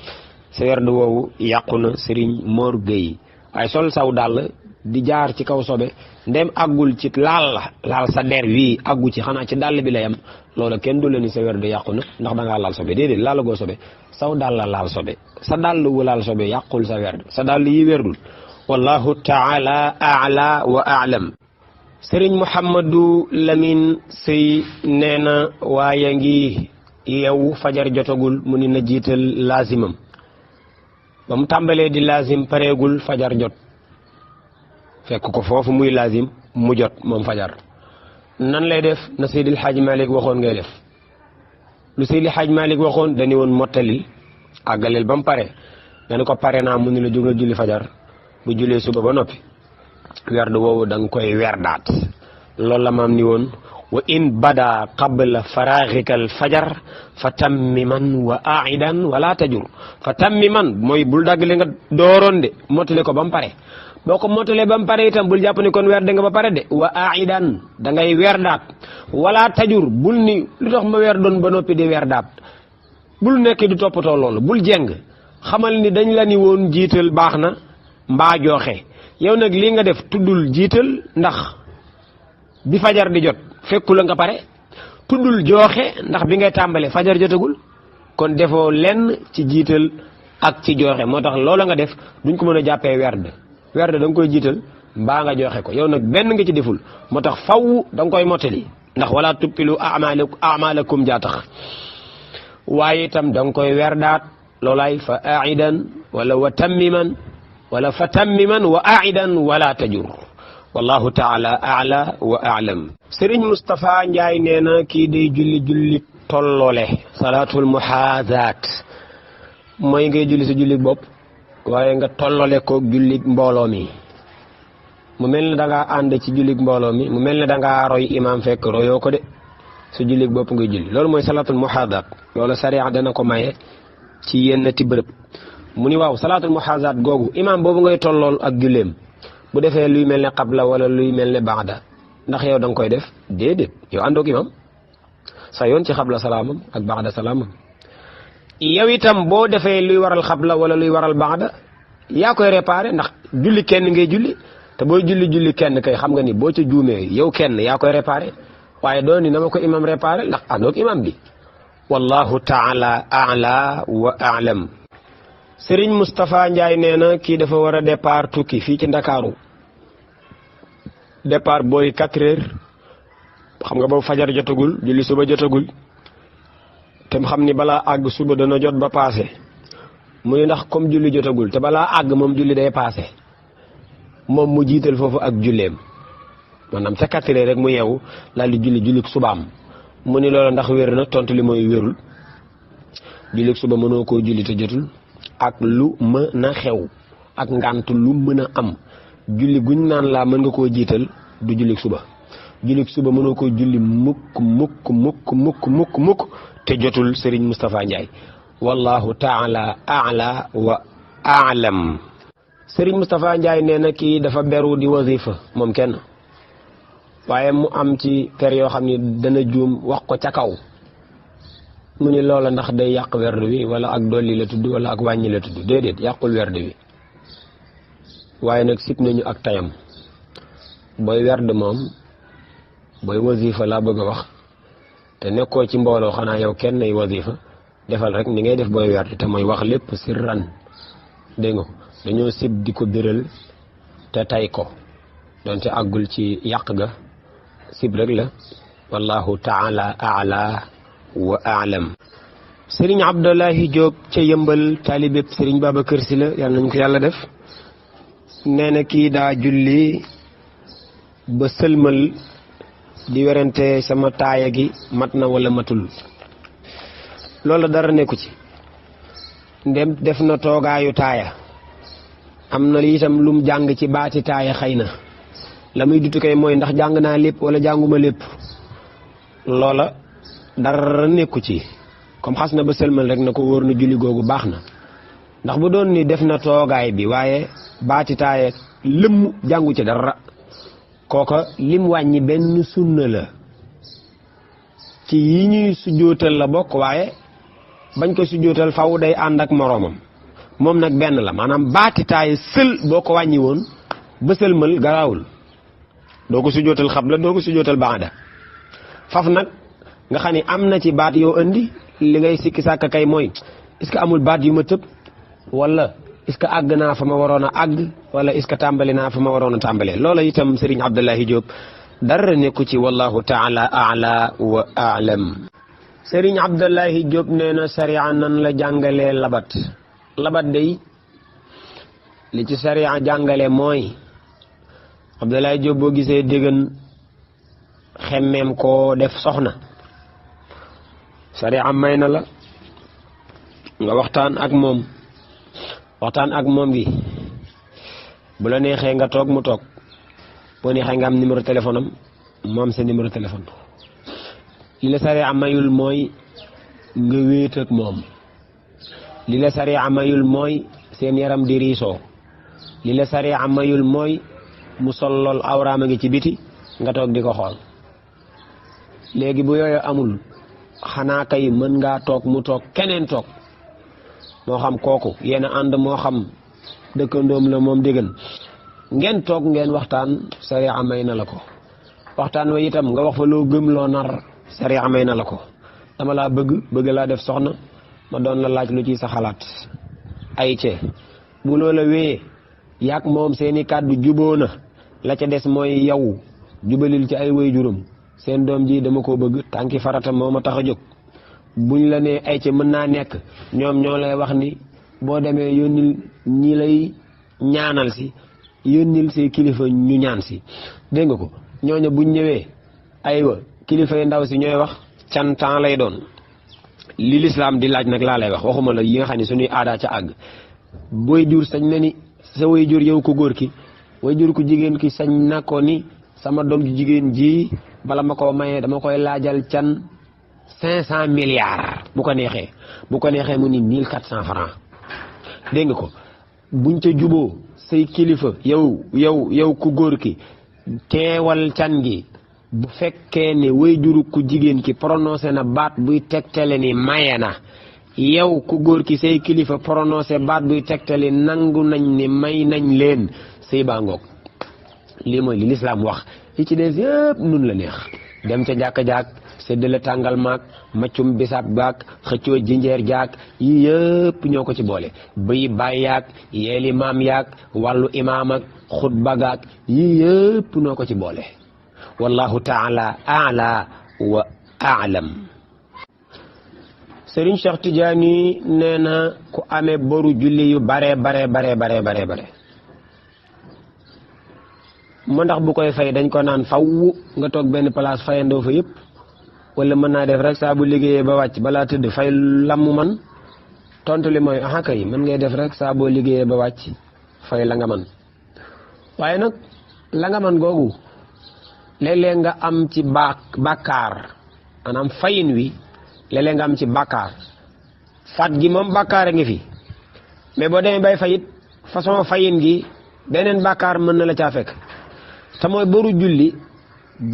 sa werd woowu yàqu na. Serigne Mor Gueye ay sol saw dàll di jaar ci kaw sobe ndem àggul ci laal sa der wii àggu ci xanaa ci dàll bi la yam loola kenn du la ni sa werd yàqu na ndax da ngaa laal sobe déedéet laal goo sobe saw dàll laal sobe sa dàll wu laal sobe yàqul sa werd sa dàll yi werdul wallahu taala a'la wa a'lam. sëriñ Mouhamadou Lamine Sey nee na waaye ngi yow fajar jotagul mu ni na jiital laazimam ba mu tàmbalee di laazim pareegul fajar jot fekk ko foofu muy laazim mu jot moom fajar nan lay def na Seydil Hadj Malick waxoon ngay def lu Seydil Hadj Malick waxoon dañu woon mottalil àggaleel ba mu pare nga ne ko pare naa mu ni la jógal julli fajar bu jullee suba ba noppi werd woowu da nga koy werdaat loolu la maam ni woon wa in bada qabla faraghikal fajar fa tammiman wa aidan wala tajur fa tammiman mooy bul daggle nga dooroon de mottale ko ba mu pare boo ko mottalee ba mu pare itam bul jàpp ni kon werde nga ba pare de wa aidan da ngay werdaat wala tajur bul ni lu tax ma werdoon ba noppi di werdaat bul nekk di toppatoo loolu bul jeng xamal ni dañ la ni woon jiital baax na mbaa jooxe yow nag lii nga def tuddul jiital ndax bi fajar di jot fekku la nga pare tuddul jooxe ndax bi ngay tàmbale fajar jotagul kon defoo lenn ci jiital ak ci jooxe moo tax loola nga def duñ ko mën a jàppee werd da nga koy jiital mbaa nga joxe ko yow nag benn nga ci deful moo tax faw da nga koy mottali ndax wala tubtilu amalakum jaa tax waaye itam da nga koy werdaat loolaay fa aidan wala wa tammiman wala fa tammiman wa aidan wala tajur wallahu taala ala wa alam Sëriñ Moustapha Ndiaye nee na kii day julli tolloole salaatul muhaadaat mooy ngay julli sa julli bopp waaye nga tollole ko julli mbooloo mi mu mel ne da ngaa ànd ci julli mbooloo mi mu mel ne da ngaa roy imaam fekk royoo ko de sa julli bopp ngay julli loolu mooy salaatul muhaadaat loolu sariya dana ko maye ci yenn ti bërëb mu ni waaw salaatul muhaadaat googu imaam boobu ngay tollool ak julleem bu defee luy mel ne qabla wala luy mel ne baada ndax yow da nga koy def déedéet yow àndoog imam sa yoon ci xabla salaamam ak baada salaamam yow itam boo defee luy waral xabla wala luy waral baada yaa koy réparé ndax julli kenn ngay julli te booy julli kenn kay xam nga ni boo ca juumee yow kenn yaa koy réparé waaye doon ni na ma ko imam réparé ndax àndoog imam bi wallahu taala ala wa alam Sëriñ Moustapha Ndiaye nee na kii dafa war a départ tukki fii ci Ndakaaru départ booy 4 heures xam nga boobu fajar jotagul julli suba jotagul te xam ni balaa àgg suba dana jot ba passé mu ni ndax comme julli jotagul te balaa àgg moom julli day passé moom mu jiital foofu ak julleem maanaam ca 4 heures rek mu yeewu laal di julli subaam mu ni loolu ndax wér na tontu li mooy wérul julli suba mënoo koo julli te jotul ak lu mën a xew ak ngant lu mën a am julli guñ naan laa mën nga koo jiital du julli suba mënoo koo julli mukk te jotul Serigne Moustapha Ndiaye wallahu taala ala wa alam Serigne Moustapha Ndiaye nee na kii dafa beru di wazifa moom kenn waaye mu am ci per yoo xam ni dana juum wax ko ca kaw mu ni loola ndax day yàq werd wi wala ak dolli la tudd wala ak wàññi la tudd déedéet yàqul werd wi waaye nag sib nañu ak tayam booy werd moom booy wasifa laa bëgg a wax te nekkoo ci mbooloo xanaa yow kenn nay wasifa defal rek ni ngay def booy werd te mooy wax lépp sirran dégg nga dañoo sib di ko biral te tay ko donte àggul ci yàq ga sib rek la wallahu taala ala wa alam Serigne Abdoulahi Diop ca yëmbal taalibeb Serigne Babacar Sy la yàlla nañ ko yàlla def nee na kii daa julli ba sëlmal di werante sama taaya gi mat na wala matul loolu dara nekku ci ndem def na toogaayu taaya am na itam lum jàng ci baati taaya xëy na la muy dutu kay mooy ndax jàng naa lépp wala jànguma lépp loola dara nekku ci comme xas na ba sëlmal rek na ko wóor na julli googu baax na ndax bu doon ni def na toogaay bi waaye baati taaya lëmm jàngu ci dara kooka lim wàññi benn sunna la ci yi ñuy sujjóotal la bokk waaye bañ ko sujjóotal faw day ànd ak moroomam moom nag benn la maanaam baati taaya sël boo ko wàññi woon ba sëlmal garaawul doo ko sujjóotal xabla doo ko sujjóotal baada faf nag nga xam ni am na ci baat yoo indi li ngay sikki sàkk kay mooy est-ce que amul baat yu ma tëb wala est-ce que àgg naa fa ma waroon a àgg wala est-ce que tàmbali naa fa ma waroon a tàmbalee loola itam Serigne Abdoulahi Diop dara nekku ci wallahu taala a'la wa a'lam. Sëriñ Abdullahi Diop nee na sariya nan la jàngalee labat day li ci sariya jàngale mooy Abdullahi Diop boo gisee déggan xemmeem koo def soxna sariya may na la nga waxtaan ak moom gi bu la neexee nga toog mu toog boo neexee nga am numéro téléphone am mu am sa numéro téléphone. li la sariya mayul mooy nga wéet ak moom, li la sariya mayul mooy seen yaram di riisoo, li la sariya mayul mooy mu sol lool awraam a ngi ci biti nga toog di ko xool. léegi bu yooyu amul xanaa kay mën ngaa toog mu toog keneen toog, moo xam kooku yéen a ànd moo xam dëkkandoom la moom déggan ngeen toog ngeen waxtaan sariya may na la ko. waxtaan wa itam nga wax fa loo gëm loo nar sariya may na la ko. dama laa bëgg laa def soxna ma doon la laaj lu ci sa xalaat ay cee bu loola wee yàq moom seeni kàddu juboo na la ca des mooy yow jubalil ci ay waajuram seen doom ji dama koo bëgg tànki farata moo ma tax a jóg. buñ la nee ay ca mën naa nekk ñoom ñoo lay wax ni boo demee yónnil ñi lay ñaanal si yónnil say kilifa ñu ñaan si dégg nga ko. ñooñu buñ ñëwee aywa kilifa yi ndaw si ñooy wax cantan lay doon. li lislaam di laaj nag laa lay wax waxuma la yi nga xam ne suñuy aadaa ca àgg. booy jur sañ na ni sa way jur yow ko góor ki way jur ku jigéen ki sañ na ko ni sama doom ji jigéen ji bala ma koo mayee dama koy laajal can 500 milliards bu ko neexee mu ni 1400 francs dégg nga ko. buñ ca juboo say kilifa yow ku góor ki teewal can gi bu fekkee ne wayjuru ku jigéen ki prononcé na baat buy tegtale ni maye na, yow ku góor ki say kilifa prononcé baat buy tegtale nangu nañ ni may nañ leen, sëy baa ngoog. lii mooy li lislaam wax. li ci des yëpp nun la neex dem ca jàkka jaak séddale tàngal maak maccum bisaab baak xëccoo jinjeer jaak yi yëpp ñoo ko ci boole. bëy baay yaak yeeli maam yaak wàllu imaam ak xutba gaak yi yëpp ñoo ko ci boole. wallahu taala a'la wa a'lam. Serigne Cheikh Tidiane nee na ku amee boru julli yu bare ma ndax bu koy fay dañ ko naan faw nga toog benn place fayandoo fa yëpp, wala mën naa def rek saa bu liggéeyee ba wàcc balaa tëdd fay lammu man. tontu li mooy aha kay mën ngay def rek saa boo liggéeyee ba wàcc fay la nga man. waaye nag la nga man googu léeg-léeg nga am ci bàkkaar, maanaam fayin wi léeg-léeg nga am ci bàkkaar. fat gi moom bàkkaar a ngi fi, mais boo demee bay fayit façon fayin gi beneen bàkkaar mën na la caa fekk. te mooy boru julli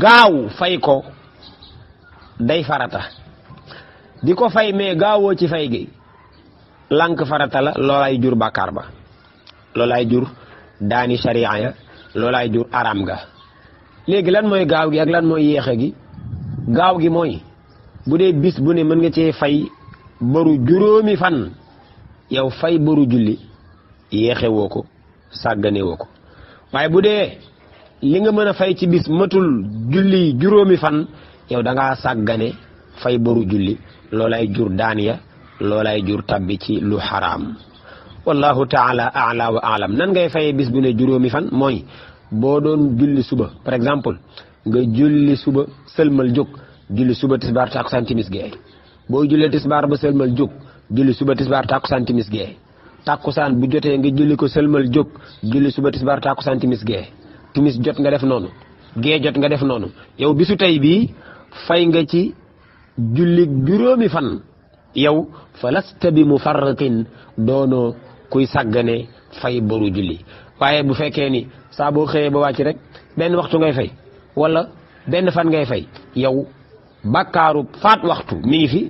gaaw fay ko day farata, di ko fay mais gaawoo ci fay gi lànk farata la. loolaay jur bàkkaar ba, loolaay jur daani sharia ya, loolaay jur aram ga. léegi lan mooy gaaw gi ak lan mooy yéexe gi? gaaw gi mooy bu dee bis bu ne mën nga cee fay boru juróomi fan, yow fay boru julli yéexe woo ko, sàggane woo ko. waaye bu dee li nga mën a fay ci bis matul julli juróomi fan, yow da ngaa sàggane fay boru julli, loolay jur daaniya, loolay jur tabbi ci lu xaraam. wallahu taala a'la wa a'lam. nan ngay fayee bis bu ne juróomi fan? mooy boo doon julli suba par exemple nga julli suba sëlmal jóg julli suba tisbaar takkusaan timis gee. boo jullee tisbaar ba sëlmal jóg julli suba tisbaar takkusaan timis gee. takkusaan bu jotee nga julli ko sëlmal jóg julli suba tisbaar takkusaan timis gee. timis jot nga def noonu, gee jot nga def noonu. yow bisu tey bii fay nga ci julli juróomi fan. yow falasta bi mufarritin, doonoo kuy sàggane fay boru julli. waaye bu fekkee ni saa boo xëyee ba wàcc rek benn waxtu ngay fay wala benn fan ngay fay, yow bàkkaarub faat waxtu mi ngi fi,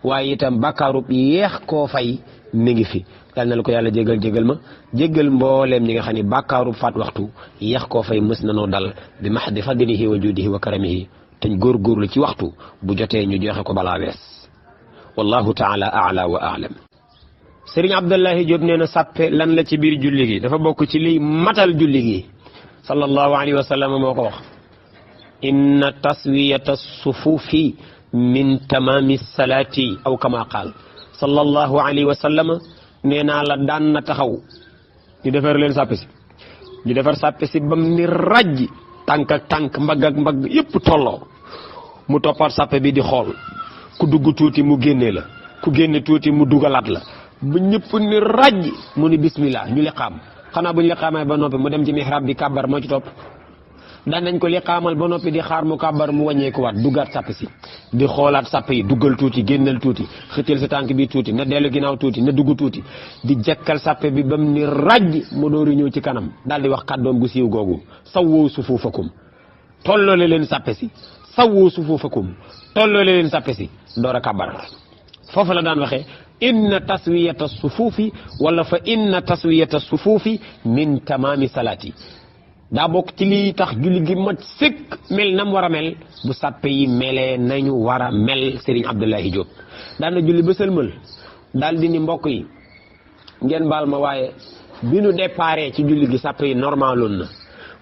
waaye itam bàkkaarub yeex koo fay mi ngi fi. yal na la ko yàlla jégal ma jégal mbooleem ñi nga xam ne bàkkaarub faat waxtu yeex koo fay mës na noo dal bi mahdi fadlihi wa judihi wa karamihi. teñ góorgóorlu ci waxtu bu jotee ñu joxe ko balaa wees. wallahu taala a'la wa a'lam. Serigne Abdullahi Diop nee na sàppe lan la ci biir julli gi? dafa bokk ci liy matal julli gi. sallallahu alayhi wa sallam moo ko wax. inna taswiyata sufufi min tamami salaati aw kama qaal sallallahu alayhi wa sallam nee naa la daan na taxaw ñu defar leen sàppe si ñu defar sàppe si bam ni rajj tànk ak tànk mbagg ak mbagg yépp tolloo mu toppaat sàppe bi di xool ku dugg tuuti mu génnee la ku génne tuuti mu dugalaat la ba ñëpp ni rajj mu ni bismillah ñu liqaam xanaa bu ñu liqaamee ba noppi mu dem ci mihrab bi kàbbar moo ci topp daan nañ ko liqaamal ba noppi di xaar mu kàbbar mu wàññeekuwaat duggaat sàpp si di xoolaat sàpp yi duggal tuuti génnal tuuti xëccal sa tànk bi tuuti na dellu ginnaaw tuuti na dugg tuuti di jekkal sàppe bi ba mu ni rajj mu dooru ñëw ci kanam daal di wax kàddoom gu siiw googu sawwoo sufuufakum tolloole leen sàppe si sawwoo sufuufakum tolloole leen sàppe si door a kàbbar foofu la daan waxee inna taswiyata sufuufi wala fa inna taswiyata sufuufi min tamaami salaati daa bokk ci lii tax julli gi mat sëkk mel nam war a mel bu sàppe yi melee nañu war a mel Serigne Abdoulaye Diop daan na julli ba sëlmal daal di ni mbokk yi ngeen baal ma waaye bi nu déparé ci julli gi sàppe yi normaloon na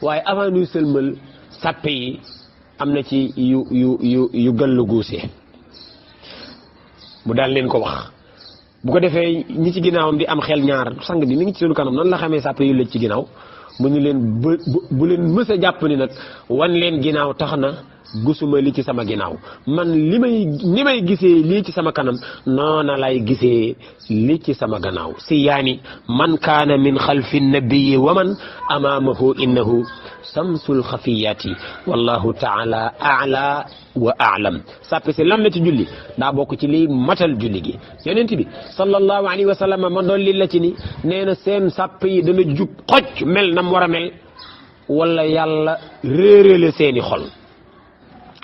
waaye avant ñuy sëlmal sàppe yi am na ci yu gëllu guuse mu daal leen ko wax bu ko defee ñi ci ginnaawam di am xel ñaar sang bi mi ngi ci sunu kanam nan la xamee sàppe yu lëj ci ginnaaw mu ñu leen bu leen mës a jàpp ni nag wan leen ginnaaw tax na gisuma li ci sama ginnaaw man ni may gisee lii ci sama kanam noona lay gisee li ci sama gannaaw si yaani man kaana min xalfi nabiyi wa man amaamahu innahu samsul xafiyaati wallahu taala ala wa aalam sàppe si lan la ci julli daa bokk ci liy matal julli gi yonent bi sallallahu alayhi wa sallam ma dolli la ci ni nee na seen sàppe yi dana jub xoj mel nam war a mel wala yàlla réeréele seeni xol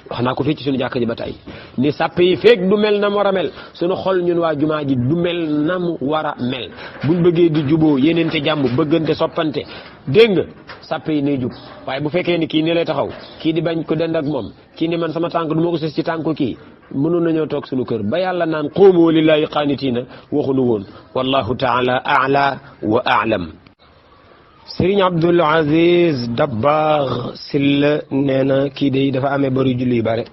wax naa ko fii ci suñu jàkka ji ba tey ni sàppe yi feeg du mel nam war a mel suñu xol ñun waa jumaa ji du mel nam war a mel buñ bëggee di juboo yéneente jàmm bëggante soppante dégg nga sàppe yi nay jub waaye bu fekkee ni kii ni lay taxaw kii di bañ ko dend ak moom kii ni man sama tànk du ma ko sës ci tànk kii mënoon nañoo toog suñu kër ba yàlla naan quumu lillahi qaanitiina waxuñu woon wallahu taala ala wa aalam Serigne Abdoul Aziz Dabakh Sylla nee na kii de dafa amee bari julli yu bare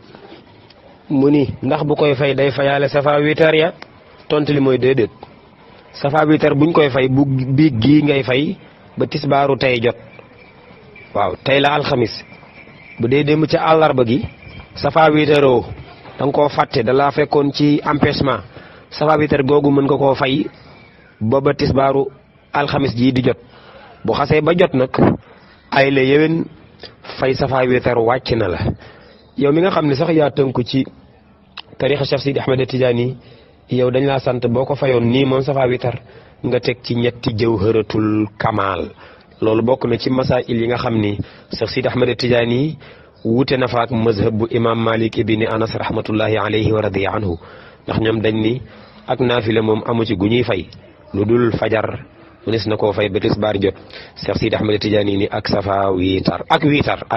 mu ni ndax bu koy fay day fayaale safa witar ya tontu li mooy déedéet safa witar buñ koy fay bu biig gii ngay fay ba tisbaaru tey jot waaw tey la alxamis bu dee dem ca àllarba gi safa witaroo da nga koo fàtte da laa fekkoon ci empêchement safa witar googu mën nga koo fay ba tisbaaru alxamis jii di jot bu xasee ba jot nag ay la yéwén fay safa witar wàcc na la yow mi nga xam ne sax yaa tënku ci tarixa Cheikh Sidi Ahmed Tidiane yow dañ laa sant boo ko fayoon nii moom safa witar nga teg ci ñetti jawharatul kamal loolu bokk na ci masail yi nga xam ni Cheikh Sidi Ahmed Tidiane wute na fa ak mazhab bu imam Malik ibni Anas rahmatullahi alayhi wa radiya anhu ndax ñoom dañ ni ak naafila moom amu ci gu ñuy fay lu dul fajar mënees na koo fay ba tisbaar jot Cheikh Sidi Ahmed Tidiane ni ak safa witar ak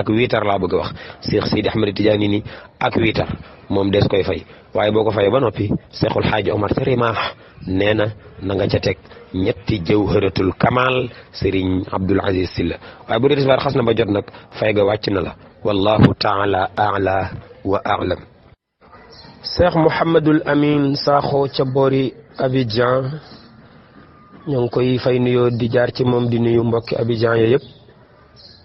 witar laa bëgg a wax Cheikh Sidi Ahmed Tidiane ni ak witar moom des koy fay waaye boo ko fayee ba noppi Cheikhul Hadji Omar Serigne nee na na nga ca teg ñetti jawharatul kamal Serigne Abdoul Aziz Sylla waaye bu dee tisbaar xas na ba jot nag fay ga wàcc na la wallahu taala ala wa aalam Cheikh Mouhamadul Amin Sakho ca boori Abidjan ñoo ngi koy fay nuyoo di jaar ci moom di nuyu mbokki Abidjan ya yëpp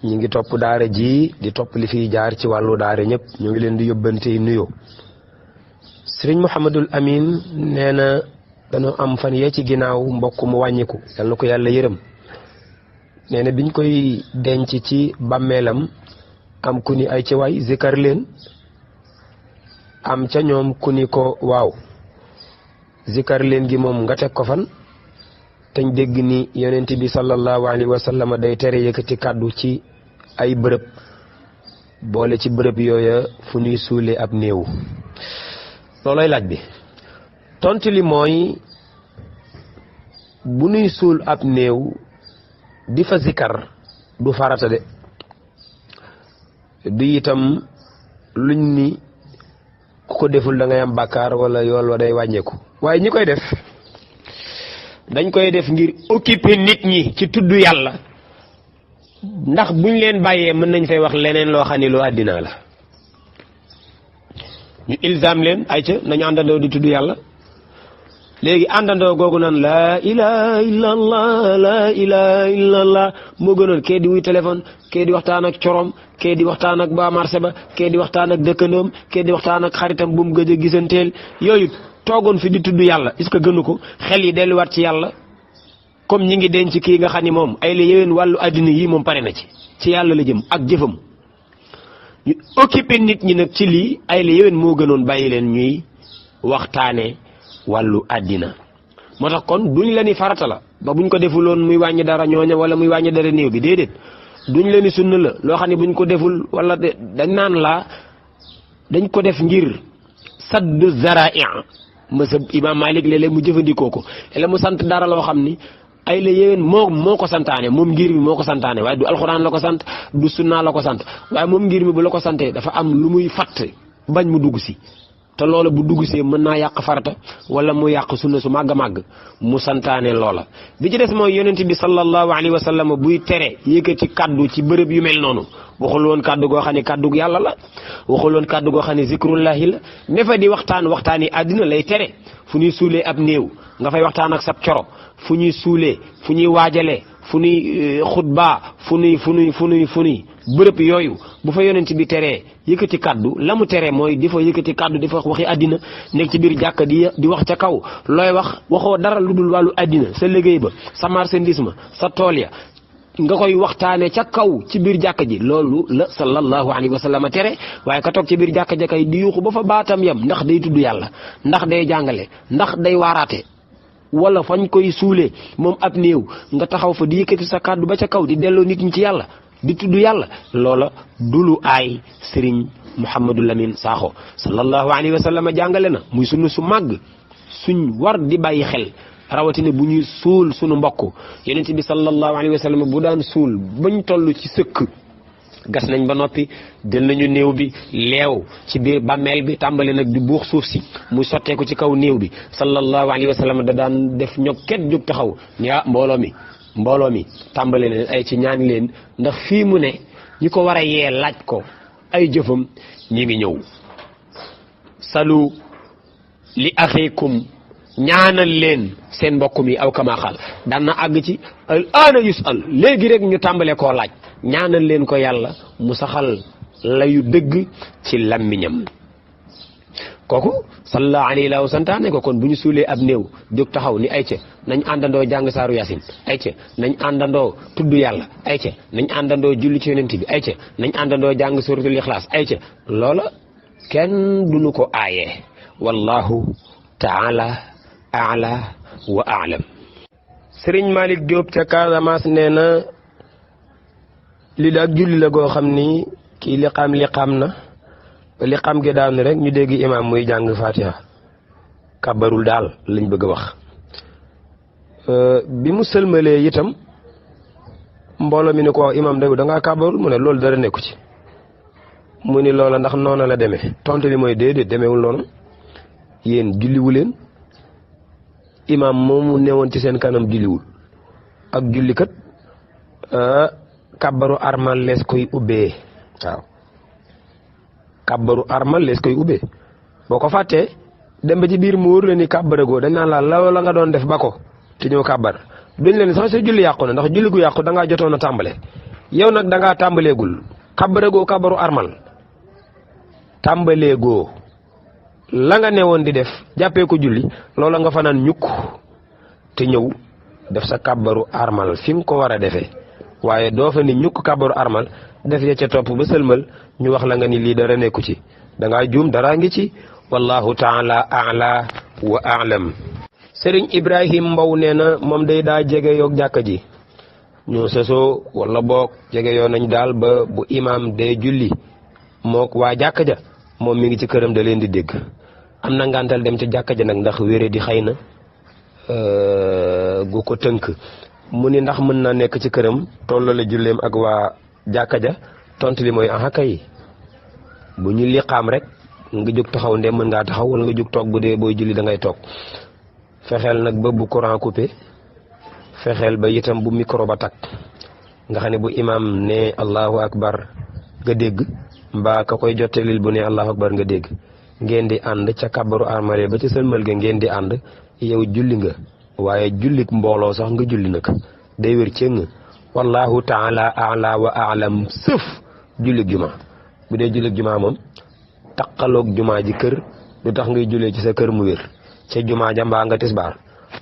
ñi ngi topp daara ji di topp li fiy jaar ci wàllu daara ñëpp ñu ngi leen di yóbbante nuyoo Serigne Mouhamadul Amin nee na dañoo am fan yee ci ginnaaw mbokk mu wàññiku yal na ko yàlla yërëm nee na biñ koy denc ci bàmmeelam am ku ni ay ci waay zikar leen am ca ñoom ku ni ko waaw zikar leen gi moom nga teg ko fan teñ dégg ni yonent bi sallallahu alayhi wa sallam day tere yëkkati kàddu ci ay bërëb boole ci bërëb yooya fu ñuy suulee ab néew loolooy laaj bi tontu li mooy bu ñuy suul ab néew di fa zikar du farata de du itam luñ ni ku ko deful da ngay am bàkkaar wala yool wa day wàññeeku waaye ñi koy def dañ koy def ngir occuper nit ñi ci tudd yàlla ndax buñ leen bàyyee mën nañ fay wax leneen loo xam ne lu àddina la ñu ilzam leen ay ca nañu àndandoo di tudd yàlla léegi àndandoo googu naan laa ilaha illallah laa ilaha illallah moo gënoon kee di wuy téléphone kee di waxtaan ak corom kee di waxtaan ak ba marché ba kee di waxtaan ak dëkkandoom kee di waxtaan ak xaritam bu mu gëj a gisanteel yooyu toogoon fi di tudd yàlla est-ce que gënu ko xel yi delluwaat ci yàlla comme ñi ngi denc kii nga xam ni moom ay la yéwén wàllu addina yi moom pare na ci yàlla la jëm ak jëfam ñu occupé nit ñi nag ci lii ay la yéwén moo gënoon bàyyi leen ñuy waxtaane wàllu àddina moo tax kon duñ leen ni farata la ba buñ ko defuloon muy wàññi dara ñooña wala muy wàññi dara néew bi déedéet duñ leen ni sunna la loo xam ne buñ ko deful wala dañ naan laa dañ ko def ngir saddu zara'i mësa imam Malik léeg-léeg mu jëfandikoo ko léeg mu sant dara loo xam ni ay la yéwén moo ko santaane moom ngir mi moo ko santaane waaye du alxuraan la ko sant du sunna la ko sant waaye moom ngir mi bu la ko santee dafa am lu muy fatt bañ mu dugg si te loola bu dugg see mën naa yàq farata wala mu yàq sunna su màgg a màgg mu santaane loola bi ci des mooy yonent bi sallallahu alayhi wa sallam buy tere yëkkati kaddu ci bërëb yu mel noonu waxul woon kaddu goo xam ne kaddu yàlla la waxul woon kaddu goo xam ne zikrullahi la ne fa di waxtaani àddina lay tere fu ñuy suulee ab néew nga fay waxtaan ak sab coro fu ñuy suulee fu ñuy waajalee fu ñuy xutba fu ñuy bërëb yooyu bu fa yonent bi teree yëkkati kaddu la mu tere mooy di fa yëkkati kaddu di fa waxi àddina nekk ci biir jàkka di wax ca kaw looy wax waxoo dara lu dul wàllu àddina sa liggéey ba sa marchandise ma sa tool ya nga koy waxtaane ca kaw ci biir jàkka ji loolu la sallallahu alayhi wa sallam tere waaye ka toog ci biir jàkka ja kay di yuuxu ba fa baatam yam ndax day tudd yàlla ndax day jàngale ndax day waaraate wala fañ koy suulee moom ab néew nga taxaw fa di yëkkati sa kàddu ba ca kaw di delloo nit ñi ci yàlla di tudd yàlla loola dulu aay Serigne Mouhamadou Lamine Sakho sallallahu alayhi wa sallam jàngale na muy sunu su màgg suñ war di bàyyi xel rawatina bu ñuy suul sunu mbokk yonent bi sallallahu alayhi wa sallam bu daan suul bañ toll ci sëkk gas nañ ba noppi jël nañu néew bi leew ci biir bàmmeel bi tàmbali nag di buux suuf si muy sotteeku ci kaw néew bi sallallahu alayhi wa sallam da daan def ñokket jóg taxaw ni mbooloo mi tàmbali leen ay ci ñaan leen ndax fii mu ne ñi ko war a yee laaj ko ay jëfam ñi ngi ñëw salu li axikum ñaanal leen seen mbokk mi aw kamaaxal daan na àgg ci al aana yusal léegi rek ñu tàmbale koo laaj ñaanal leen ko yàlla mu saxal layu dëgg ci lammiñam kooku sallallahu alayhi wa santaane ko kon bu ñu suulee ab néew jóg taxaw ni ay ca nañ àndandoo jàng saaru yasin ay ca nañ àndandoo tudd yàlla ay ca nañ àndandoo julli ci yonent bi ay ca nañ àndandoo jàng suratul ixlaas ay ca loola kenn duñu ko aayee wallahu taala ala wa alam Serigne Malick Diop ca Casamance nee na li da ak julli la goo xam ni kii liqaam na liqaam gi daanu rek ñu dégg imaam muy jàng fatiha kàbbarul daal lañ bëgg a wax bi mu sëlmalee itam mbooloo mi ni ko wax imaam da ngaa kàbbarul mu ne loolu dara nekku ci mu ni loola ndax noona la demee tontu li mooy déedéet demeewul noonu yéen julliwu leen imaam moomu newoon ci seen kanam julliwul ak jullikat kàbbaru armal lees koy ubbee waaw kàbbaru armal lees koy ubbee boo ko fàttee dem ba ci biir mu wóor la ni kàbbaragoo dañ naan la nga doon def ba ko te ñëw kàbbar duñ leen sax sa julli yàqu na ndax julli gu yàqu da ngaa jotoon a tàmbale yow nag da ngaa tàmbaleegul kàbbaragoo kàbbaru armal tàmbaleegoo la nga newoon di def jàppee ko julli loola nga fanaan ñukk te ñëw def sa kàbbaru armal fi nga ko war a defee waaye doo fa ni ñukk kàbbaru armal def ya ca topp ba sëlmal ñu wax la nga ni lii dara nekku ci da ngaa juum dara ngi ci wallahu taala ala wa alam Serigne Ibrahim Mbow nee na moom day daa jege yoog jàkka ji ñoo sesoo wala boog jege yoo nañ daal ba bu imaam day julli mook waa jàkka ja moom mi ngi ci këram da leen di dégg am na ngantal dem ci jàkka ja nag ndax wéré di xëy na gu ko tënk mu ni ndax mën na nekk ci këram tollale julleem ak waa jàkka ja tontu li mooy aha kay bu ñu liqaam rek nga jóg taxaw ndem mën ngaa taxaw wala nga jóg toog bu dee booy julli da ngay toog fexeel nag ba bu courant coupé fexeel ba itam bu micro ba takk nga xam ne bu imam ne allahu akbar nga dégg mbaa ka koy jottelil bu ne allahu akbar nga dégg ngeen di ànd ca kabaru armale ba ca sëlmal ga ngeen di ànd yow julli nga waaye jullik mbooloo sax nga julli nag day wér cëng wallahu taala ala wa alam sëf jullik juma bu dee jullik juma moom taqaloog juma ji kër du tax ngay jullee ci sa kër mu wér ca juma ja mbaa nga tisbaar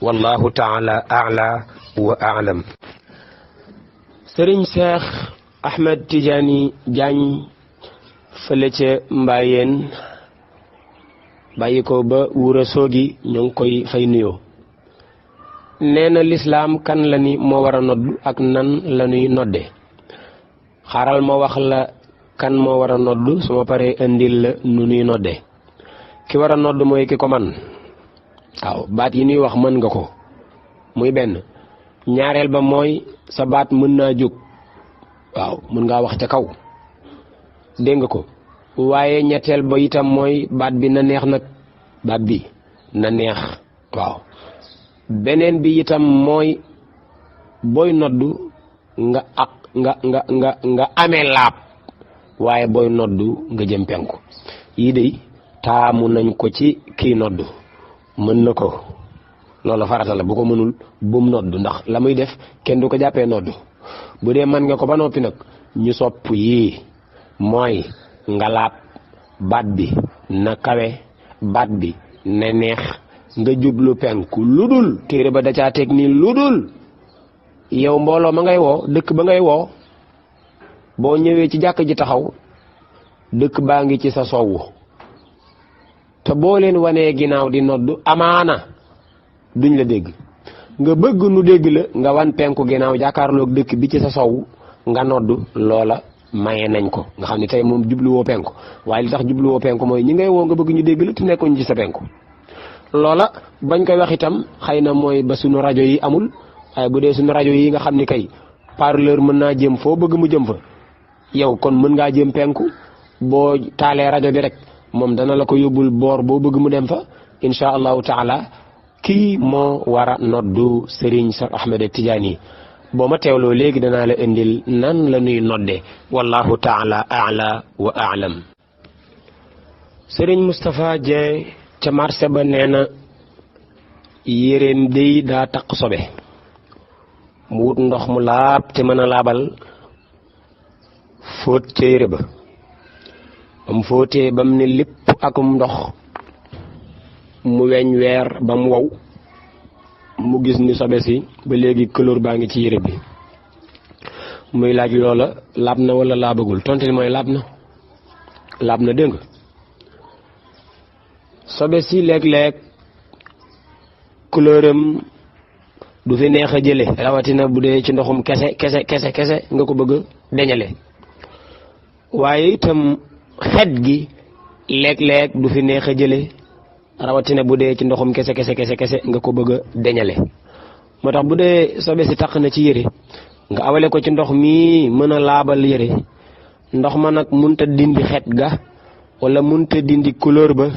wallahu taala ala wa alam. Sëriñ Cheikh Ahmed Tidiane Diagne fële ca Mbayeen bàyyi ko ba Wuro Sogi ñoo ngi koy fay nuyoo nee na lislaam kan la ni moo war a nodd ak nan la ñuy nodde xaaral ma wax la kan moo war a nodd su ma paree indil la nu ñuy nodde ki war a nodd mooy ki ko man waaw baat yi ñuy wax mën nga ko muy benn ñaareel ba mooy sa baat mën naa jóg waaw mën ngaa wax ca kaw dégg nga ko waaye ñetteel ba itam mooy baat bi na neex nag baat bi na neex waaw beneen bi itam mooy booy noddu nga amee laab waaye booy noddu nga jëm penku yii de taamu nañ ko ci kii noddu mën na ko loolu farata la bu ko mënul bum noddu ndax la muy def kenn du ko jàppee noddu bu dee mën nga ko ba noppi nag ñu sopp yii mooy nga laab baat bi na kawe baat bi na neex nga jublu penku ludul téere ba da caa teg ni ludul yow mbooloo ma ngay woo dëkk ba ngay woo boo ñëwee ci jàkk ji taxaw dëkk baa ngi ci sa sowwu te boo leen wanee ginnaaw di noddu amaana duñ la dégg nga bëgg nu dégg la nga wan penku ginnaaw jàkkaarloog dëkk bi ci sa sowu nga noddu loola maye nañ ko nga xam ne tey moom jubluwoo penku waaye li tax jubluwoo penku mooy ñi ngay woo nga bëgg ñu dégg la te nekkuñ ci sa penku loola bañ koy wax itam xëy na mooy ba sunu rajo yi amul waaye bu dee sunu rajo yi nga xam ni kay parleur mën naa jëm foo bëgg mu jëm fa yow kon mën ngaa jëm penku boo taalee rajo bi rek moom dana la ko yóbbul boor boo bëgg mu dem fa insha allahu taala kii moo war a noddu Serigne Cheikh Ahmed Tidiane boo ma teewloo léegi danaa la indil nan la ñuy nodde wallahu taala ala wa alam. Serigne Moustapha Dieng ca marché ba nee na yéreem day daa taq sobe mu wut ndox mu laab te mën a laabal fóot ca yére ba mu fóotee ba mu ne lépp akum ndox mu weñ weer ba mu wow mu gis ni sobe si ba léegi couleur baa ngi ci yére bi muy laaj loola laab na wala laabagul tontu li mooy laab na dégg nga sobe si léeg-léeg couleuram du fi neex a jële rawatina bu dee ci ndoxum kese nga ko bëgg deñale waaye itam xet gi léeg-léeg du fi neex a jële rawatina bu dee ci ndoxum kese nga ko bëgg a deñale moo tax bu dee sobe si taq na ci yére nga awale ko ci ndox mi mën a laabal yére ndox ma nag munta dindi xet ga wala munta dindi couleur ba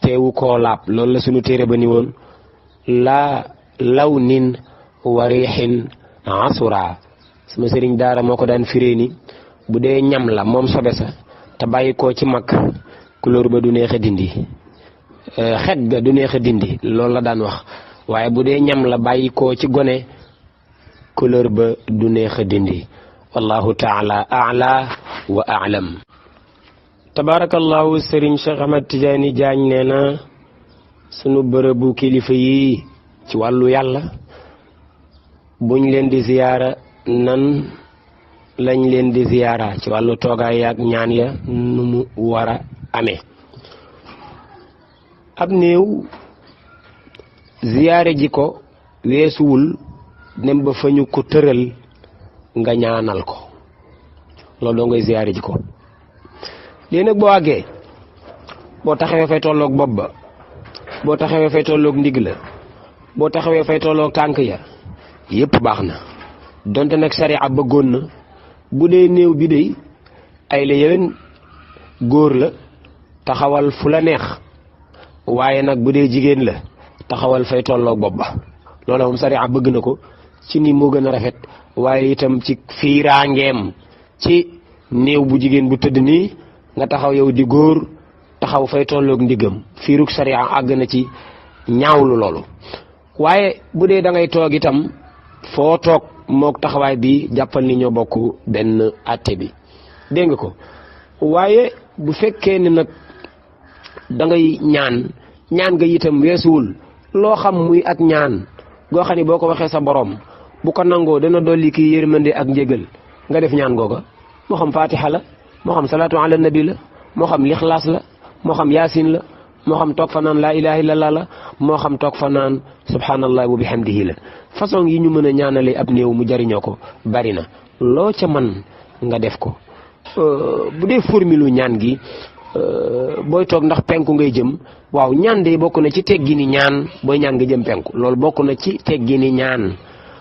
teewu koo laab loolu la sunu téere ba ni woon laa lawnin wa riixin asura sama sëriñ daara moo ko daan firee ni bu dee ñam la moom sobe sa te bàyyi koo ci mag couleur ba du neex a dindi xet ga du neex a dindi loolu la daan wax waaye bu dee ñam la bàyyi koo ci gone couleur ba du neex a dindi wallahu taala ala wa alam. tabarakallahu Serigne Cheikh Ahmed Tidiane Diagne nee na sunu bërëbu kilifa yi ci wàllu yàlla buñ leen di ziyaara nan lañ leen di ziyaara ci wàllu toogaay ak ñaan ya nu mu war a amee. ab néew ziyaare ji ko weesuwul dem ba fa ñu ko tëral nga ñaanal ko loolu doo ngay ziyaare ji ko léegi nag boo àggee boo taxawee fay tolloog bopp ba boo taxawee fay tolloog ndigg la boo taxawee fay tolloog tànk ya yépp baax na donte nag sariya bëggoon na bu dee néew bi dey ay la yéwén góor la taxawal fu la neex waaye nag bu dee jigéen la taxawal fay tolloog bopp ba loolu moom sariya bëgg na ko ci ni moo gën a rafet waaye itam ci fiiraangeem ci néew bu jigéen bu tëdd nii nga taxaw yow di góor taxaw fay tolloog ndigam fiirug sariya àgg na ci ñaawlu loolu. waaye bu dee da ngay toog itam foo toog mook taxawaay bi jàppal ni ñoo bokk benn àtte bi dégg nga ko. waaye bu fekkee ne nag da ngay ñaan nga itam weesuwul loo xam muy ak ñaan goo xam ne boo ko waxee sa borom bu ko nangoo dana dolli kii yërmande ak njégal nga def ñaan googa moo xam fatiha la moo xam salaatu ala nabi la moo xam lixlaas la moo xam yaasin la moo xam toog fa naan laa ilaha illallah la moo xam toog fa naan subhanallah wa bihamdihi la façon yi ñu mën a ñaanale ab néew mu jariñoo ko bari na loo ca man nga def ko. bu dee formule ñaan gi booy toog ndax penku ngay jëm waaw ñaan de bokk na ci teggini ñaan booy ñaan nga jëm penku loolu bokk na ci teggini ñaan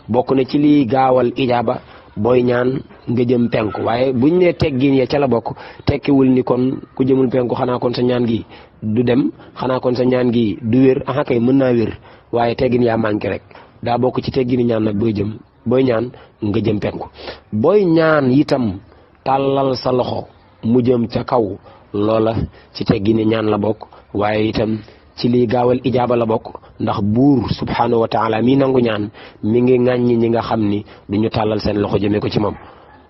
bokk na ci liy gaawal ijaaba booy ñaan nga jëm penku waaye buñ ne teggin ya ca la bokk tekkiwul ni kon ku jëmul penku xanaa kon sa ñaan gi du dem xanaa kon sa ñaan gi du wér aha kay mën naa wér waaye teggin yaa manqué rek daa bokk ci teggini ñaan nag booy ñaan nga jëm penku booy ñaan itam tàllal sa loxo mu jëm ca kaw loola ci teggini ñaan la bokk waaye itam ci liy gaawal ijaaba la bokk ndax buur subhanahu wa taala mi nangu ñaan mi ngi ŋàññi ñi nga xam ni duñu tàllal seen loxo jëmee ko ci moom.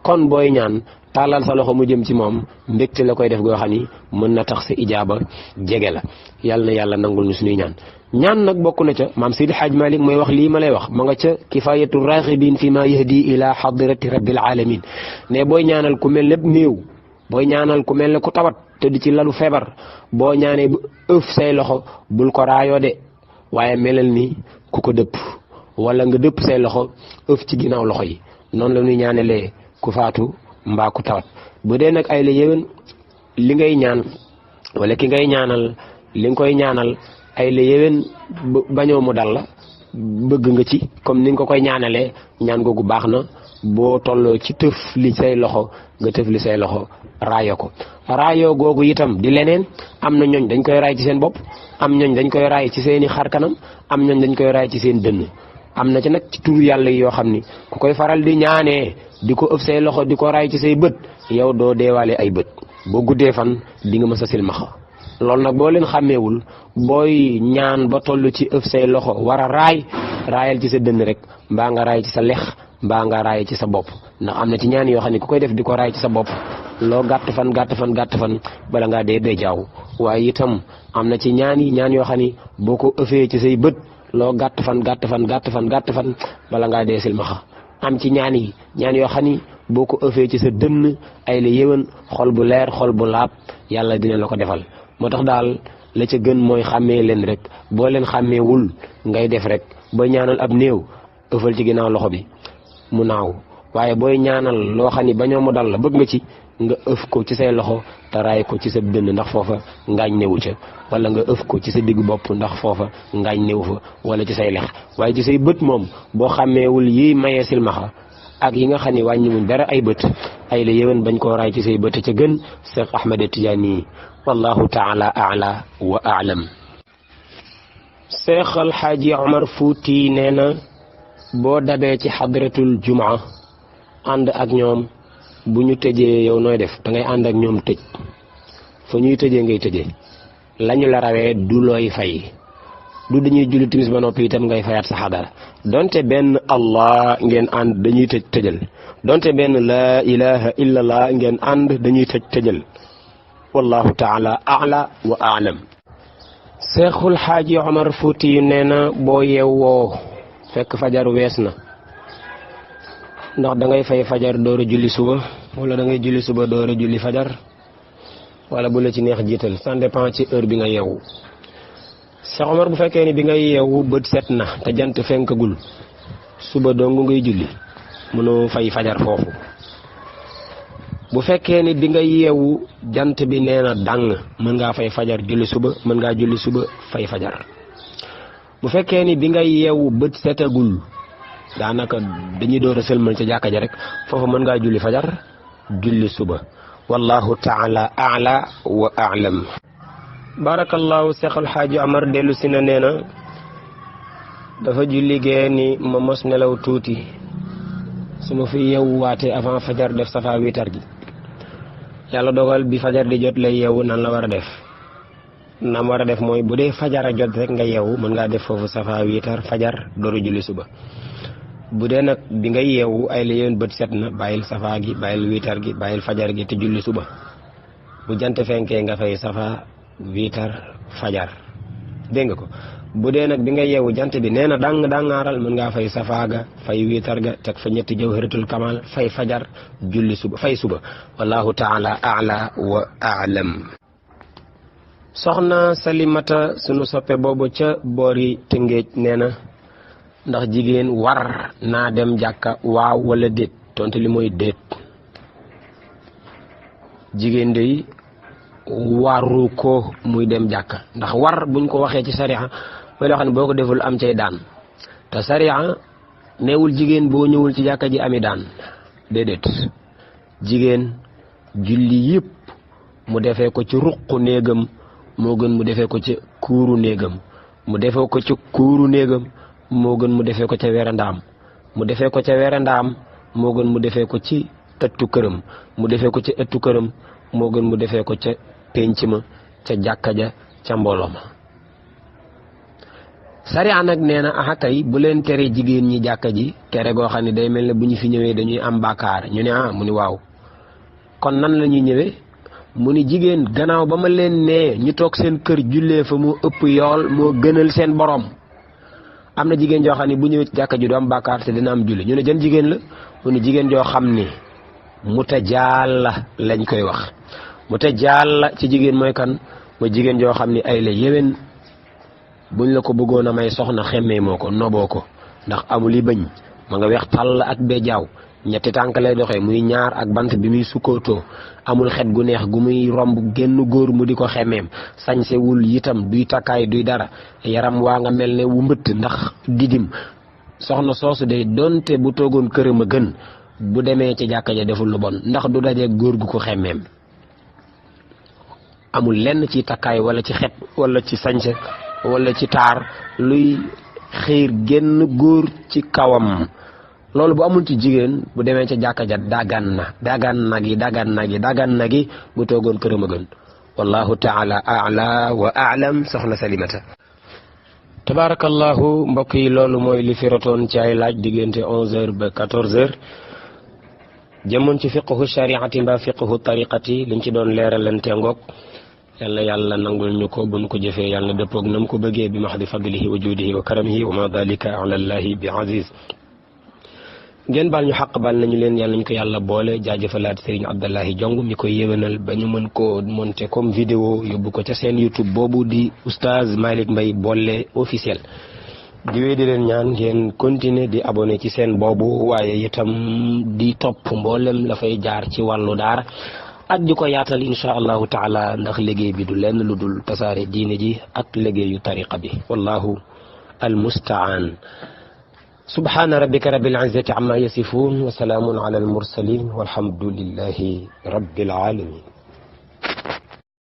kon booy ñaan tàllal sa loxo mu jëm ci moom mbégte la koy def goo xam ni mën na tax sa ijaaba jege la yàlla na yàlla nangul ñu suñuy ñaan nag bokk na ca maam Seydi Hadj Malick mooy wax lii ma lay wax ma nga ca kifayatu raxibin fi ma yahdi ila hadrati rabbil alamin ne booy ñaanal ku mel ne néew booy ñaanal ku mel ne ku tawat tëdd ci lalu feebar boo ñaanee bu ëf say loxo bul ko raayoo de waaye melal ni ku ko dëpp wala nga dëpp say loxo ëf ci ginnaaw loxo yi noonu la ñuy ñaanelee ku faatu mbaa ku tawat. bu dee nag ay la yéwén li ngay ñaan wala ki ngay ñaanal li nga koy ñaanal ay la yéwén bañoo mu dal la bëgg nga ci comme ni nga ko koy ñaanalee ñaan googu baax na boo tolloo ci tëf li say loxo nga tëf li say loxo raayo ko. raayo googu itam di leneen am na ñooñ dañ koy raay ci seen bopp am ñooñ dañ koy raay ci seeni xar kanam am ñooñ dañ koy raay ci seen dënn am na ci nag ci turu yàlla yoo xam ni ku koy faral di ñaanee di ko ëf say loxo di ko raay ci say bët yow doo deewaale ay bët boo guddee fan di nga mës a silmaxa. loolu nag boo leen xàmmeewul booy ñaan ba toll ci ëf say loxo war a raayal ci sa dënn rek mbaa nga raay ci sa lex mbaa nga raay ci sa bopp ndax am na ci ñaan yoo xam ne ku koy def di ko raay ci sa bopp loo gàtt fan bala ngaa dee jaaw waaye itam am na ci ñaan yoo xam ne boo ko ëfee ci say bët loo gàtt fan bala ngaa dee silmaxa am ci ñaan yoo xam ne boo ko ëfee ci sa dënn ay la yéwén xol bu leer xol bu laab yàlla dina la ko defal. moo tax daal la ca gën mooy xàmmee leen rek boo leen xàmmeewul ngay def rek booy ñaanal ab néew ëffal ci ginnaaw loxo bi mu naaw waaye booy ñaanal loo xam ni bañoo mu dal la bëgg nga ci nga ëf ko ci say loxo te raay ko ci sa dënn ndax foofa ngaañ newu ca wala nga ëf ko ci sa diggu bopp ndax foofa ngaañ newu fa wala ci say lex waaye ci say bët moom boo xàmmeewul yi mayee silmaxa ak yi nga xam ne wàññiwuñ dara ay bët ay la yéwén bañ koo raay ci say bët ca gën Cheikh Ahmed Tidiane wallahu taala a'la wa a'lam. Cheikh Alxaaji Omar Fuuti nee na boo dabee ci xadratul jumaa ànd ak ñoom bu ñu tëjee yow nooy def da ngay ànd ak ñoom tëj fa ñuy tëjee ngay tëjee lañu la rawee du looy fay du dañuy julli timis ba noppi itam ngay fayaat sa xadara donte benn allah ngeen ànd dañuy tëjal donte benn laa ilaha illallah ngeen ànd dañuy tëjal wallahu taala a'la wa a'lam. Seexul Xaaji Omar Fuuti nee na boo yeewoo fekk fajar wees na ndax da ngay fay fajar door a julli suba wala da ngay julli suba door a julli fajar wala bu la ci neex jiital ça dépend ci heure bi nga yeewu. Cheikh Omar bu fekkee ni bi ngay yeewu bët set na te jant fenkagul suba dong ngay julli mënoo fay fajar foofu. bu fekkee ni bi nga yeewu jant bi nee na dàng mën ngaa fay fajar julli suba mën ngaa julli suba fay fajar. bu fekkee ni bi nga yeewu bët setagul daanaka dañuy door a sëlmal ca jàkka ja rek foofu mën ngaa julli fajar julli suba wallahu taala a'la wa a'lam. barakallahu Cheikh Alxaaji Omar dellu si na nee na dafa julli gee ni ma mos nelaw tuuti su ma fi yeewu waatee avant fajar def safa witar gi yàlla dogal bi fajar di jot lay yeewu nan la war a def nam war a def mooy bu dee fajar a jot rek nga yeewu mën ngaa def foofu safa wiitar fajar dooru julli suba. bu dee nag bi nga yeewu ay la yéen bët set na bàyyil safa gi bàyyil wiitar gi bàyyil fajar gi te julli suba. bu jant fenkee nga fay safa wiitar fajar dégg nga ko. bu dee nag bi nga yeewu jant bi nee na dangaaral mën ngaa fay safa ga fay wiitar ga teg fa ñetti jawharatul kamal fay fajar julli suba fay suba. wallahu taala a'la wa a'lam. soxna Salimata sunu soppe boobu ca boori Tëngéej nee na ndax jigéen war naa dem jàkka waaw wala déet tontu li mooy déet. jigéen day waru ko muy dem jàkka ndax war buñ ko waxee ci sariya mooy loo xam ne boo ko deful am cay daan te sariya neewul jigéen boo ñëwul ci jàkka ji ami daan déedéet. jigéen julli yëpp mu defee ko ci ruqu néegam moo gën mu defee ko ci kuuru néegam mu defee ko ci kuuru néegam moo gën mu defee ko ca werandaam mu defee ko ca werandaam moo gën mu defee ko ci ëttu këram mu defee ko ci ëttu këram moo gën mu defee ko ca pénc ma ca jàkka ja ca mbooloo ma. sariya nag nee na aha kay bu leen tere jigéen ñi jàkka ji tere goo xam ne day mel ne bu ñu fi ñëwee dañuy am bàkkaar ñu ne mu ni waaw kon nan la ñuy ñëwee mu ni jigéen gannaaw ba ma leen nee ñu toog seen kër jullee fa moo ëpp yool moo gënal seen borom. am na jigéen joo xam ne bu ñëwee ci jàkka ji du am bàkkaar te dina am julli ñu ne jën jigéen la mu ni jigéen joo xam ni mutajaalla lañ koy wax. mutajaalla ci jigéen mooy kan mooy jigéen joo xam ni ay la yéwén buñ la ko bëggoon a may soxna xemmee moo ko noboo ko ndax amul yi bëñ ma nga weex tàll ak bejaaw ñetti tànk lay doxee muy ñaar ak bant bi muy sukkootoo amul xet gu neex gu muy romb génn góor mu di ko xemmeem sañsewul itam duy takkaay duy dara yaram waa nga mel ne wu mbëtt ndax didim soxna soosu de donte bu toogoon këram a gën bu demee ci jàkka ja deful lu bon ndax du daje góor gu ko xemmeem. amul lenn ci takkaay wala ci xet wala ci sañse wala ci taar luy xiir génn góor ci kawam. loolu bu amul ci jigéen bu demee ca jàkka ja dagan na gi bu toogoon këram a gën. wallahu taala a'la wa a'lam. soxna Salimata. tabarakallahu mbokk yi loolu mooy li fi rotoon ci ay laaj diggante 11h ba 14h jëmoon ci fiqhu shariati mbaa fiqhu tariqati liñ ci doon leeralante ngoog. yàlla nangul ñu ko bu ñu ko jëfee yàlla dëppoog nam ko bëggee bi mahdi fadlihi wa juudihi wa karamihi wa ma dalika ala allahi bi aziz. ngeen baal ñu xaq baal nañu leen yàlla ñu ko yàlla boole jaajëfalaat Serigne Abdallahi Jong mi koy yéwénal ba ñu mën koo monter comme vidéo yóbbu ko ca seen YouTube boobu di oustaz Malick Mbaye Bollé officiel. di wéy di leen ñaan ngeen continuer di abonné ci seen boobu waaye itam di topp mboolem la fay jaar ci wàllu daara ak di ko yaatal insha allahu taala ndax liggéey bi du lenn lu dul tasaare diine ji ak liggéeyu tariqa bi wallahu almustaan. subhaana rabbika rabbil izzati amma yasifun wa salaamun ala al mursalin walhamdulillahi rabbil alamin.